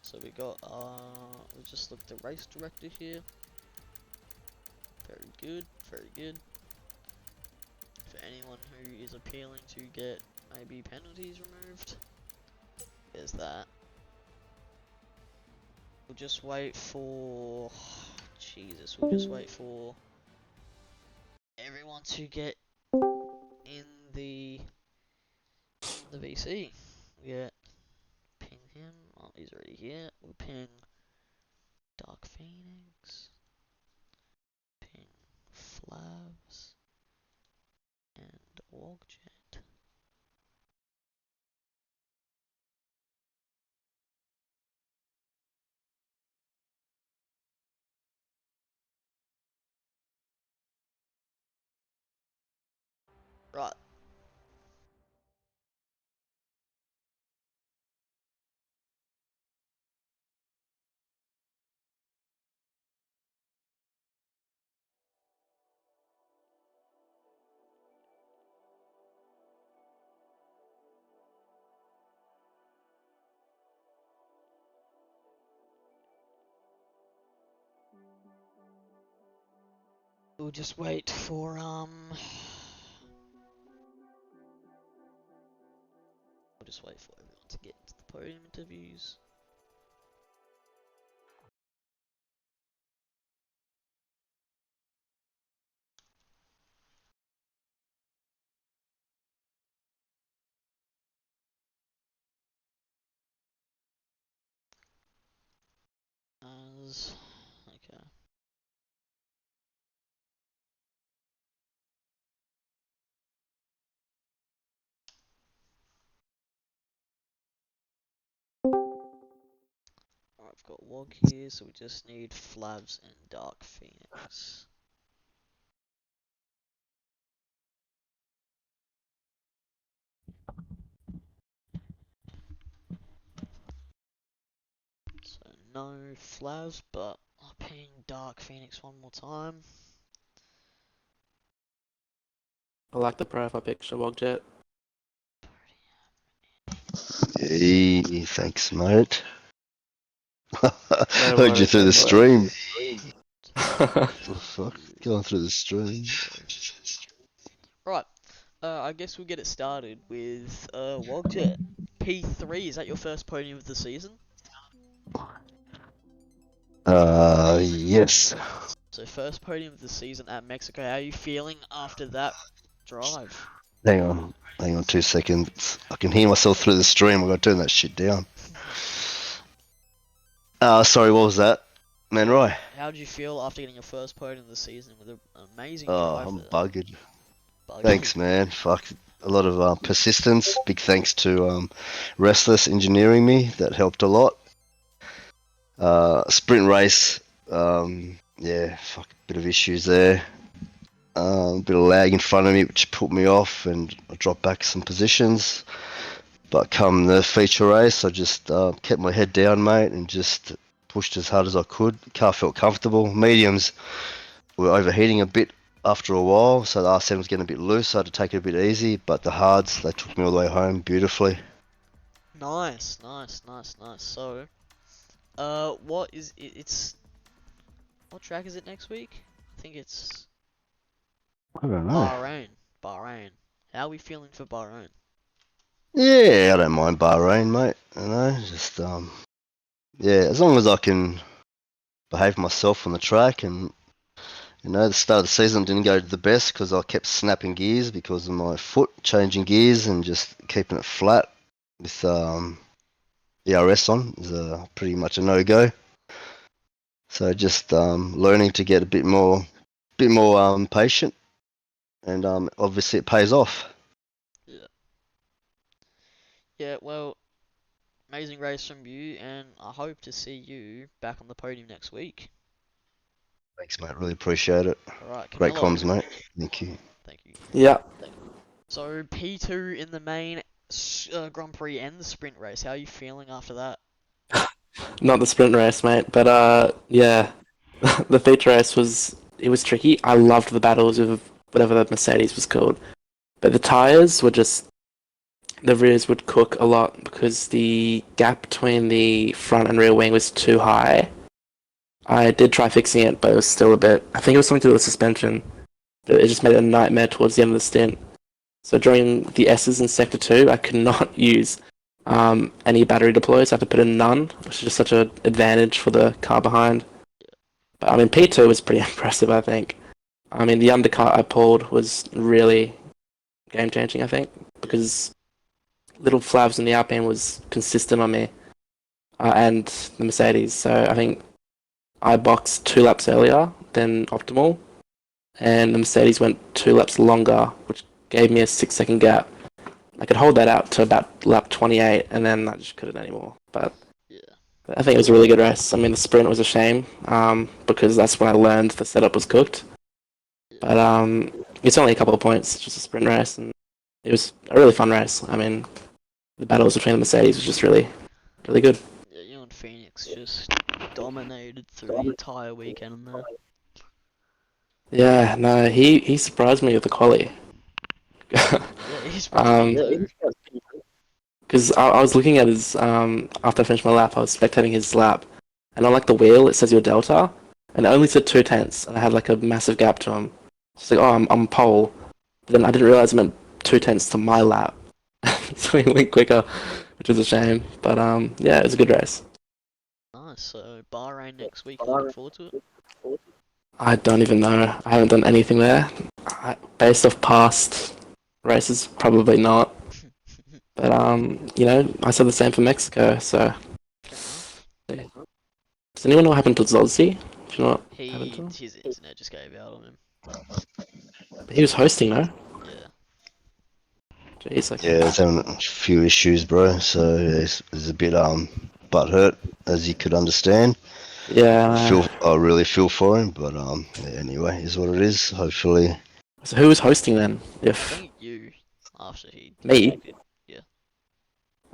So we got we just looked at race director here. Very good, very good. For anyone who is appealing to get maybe penalties removed, there's that. We'll just wait for Jesus, we'll just wait for everyone to get in the VC. Yeah. Ping him. Oh, he's already here. We'll ping Dark Phoenix. Ping Flavs. And Wogjet. Right. We'll just wait for we'll just wait for everyone to get into the podium interviews. Okay. Alright, I've got Wog here, so we just need Flavs and Dark Phoenix. So no Flav, but I'll ping Dark Phoenix one more time. I like the profile picture, Wogjet. Hey, thanks, mate. No Heard you worries, through the no stream. Two, The fuck? Going through the stream. right, I guess we'll get it started with Wogjet. P3, is that your first podium of the season? Yes. So first podium of the season at Mexico. How are you feeling after that drive? Hang on 2 seconds. I can hear myself through the stream. I gotta turn that shit down. Sorry, what was that? Man, Roy? How did you feel after getting your first podium of the season with an amazing Oh, drive I'm there? buggered. Buggy. Thanks, man. Fuck. A lot of persistence. Big thanks to Restless engineering me. That helped a lot. Sprint race. Yeah, fuck. Bit of issues there. A bit of lag in front of me, which put me off, and I dropped back some positions. But come the feature race, I just kept my head down, mate, and just pushed as hard as I could. The car felt comfortable. Mediums were overheating a bit after a while, so the R7 was getting a bit loose, so I had to take it a bit easy. But the hards, they took me all the way home beautifully. Nice. So, what is it? What track is it next week? I think it's I don't know. Bahrain. How are we feeling for Bahrain? Yeah, I don't mind Bahrain, mate. You know, just yeah, as long as I can behave myself on the track. And the start of the season didn't go the best because I kept snapping gears because of my foot, changing gears and just keeping it flat with ERS on is pretty much a no-go. So just learning to get a bit more patient, and obviously it pays off. Yeah. Yeah. Well, amazing race from you, and I hope to see you back on the podium next week. Thanks, mate. Really appreciate it. All right, Great Camilo. comms, mate. Thank you. Thank you. Yeah, So P2 in the main Grand Prix and the sprint race. How are you feeling after that? not the sprint race, mate, but yeah, the feature race was tricky. I loved the battles of whatever the Mercedes was called, but the tires were just the rears would cook a lot because the gap between the front and rear wing was too high. I did try fixing it, but it was still a bit. I think it was something to do with suspension. But it just made it a nightmare towards the end of the stint. So during the S's in Sector 2, I could not use any battery deploys. I had to put in none, which is just such an advantage for the car behind. But I mean, P2 was pretty impressive, I think. I mean, the undercut I pulled was really game changing, I think, because little Flavs in the Alpine was consistent on me, and the Mercedes. So I think I boxed 2 laps earlier than optimal, and the Mercedes went 2 laps longer, which gave me a 6 second gap. I could hold that out to about lap 28, and then I just couldn't anymore. But Yeah. I think it was a really good race. I mean, the sprint was a shame because that's when I learned the setup was cooked. But it's only a couple of points, just a sprint race, and it was a really fun race. I mean, the battles between the Mercedes was just really, really good. Yeah, you and Phoenix just dominated through the entire weekend there. Yeah, no, he surprised me with the quali. Yeah, he's pretty too. Because I was looking at his after I finished my lap, I was spectating his lap, and on like the wheel it says your delta, and it only said 2 tenths, and I had like a massive gap to him. It's like, oh, I'm pole, but then I didn't realize it meant 2 tenths to my lap, so he went quicker, which was a shame. But yeah, it was a good race. Nice. So Bahrain next week. You looking forward to it? I don't even know. I haven't done anything there. Based off past races, probably not. But I said the same for Mexico. So Fair enough. does anyone know what happened to Zolzi? Do you know what happened to him? His internet just gave out on him. He was hosting, no? Yeah. Jeez, Yeah, okay. it's having a few issues, bro. So it's a bit butthurt, as you could understand. Yeah. I really feel for him, but yeah, anyway, is what it is. Hopefully, So who was hosting then? I If think you after he me? disconnected. Yeah.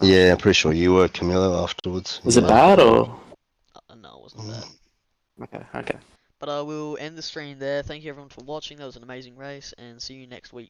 Oh, yeah, I'm pretty sure you were Camilo afterwards. was it bad or? Not bad. Okay. But we'll end the stream there. Thank you everyone for watching. That was an amazing race, and see you next week.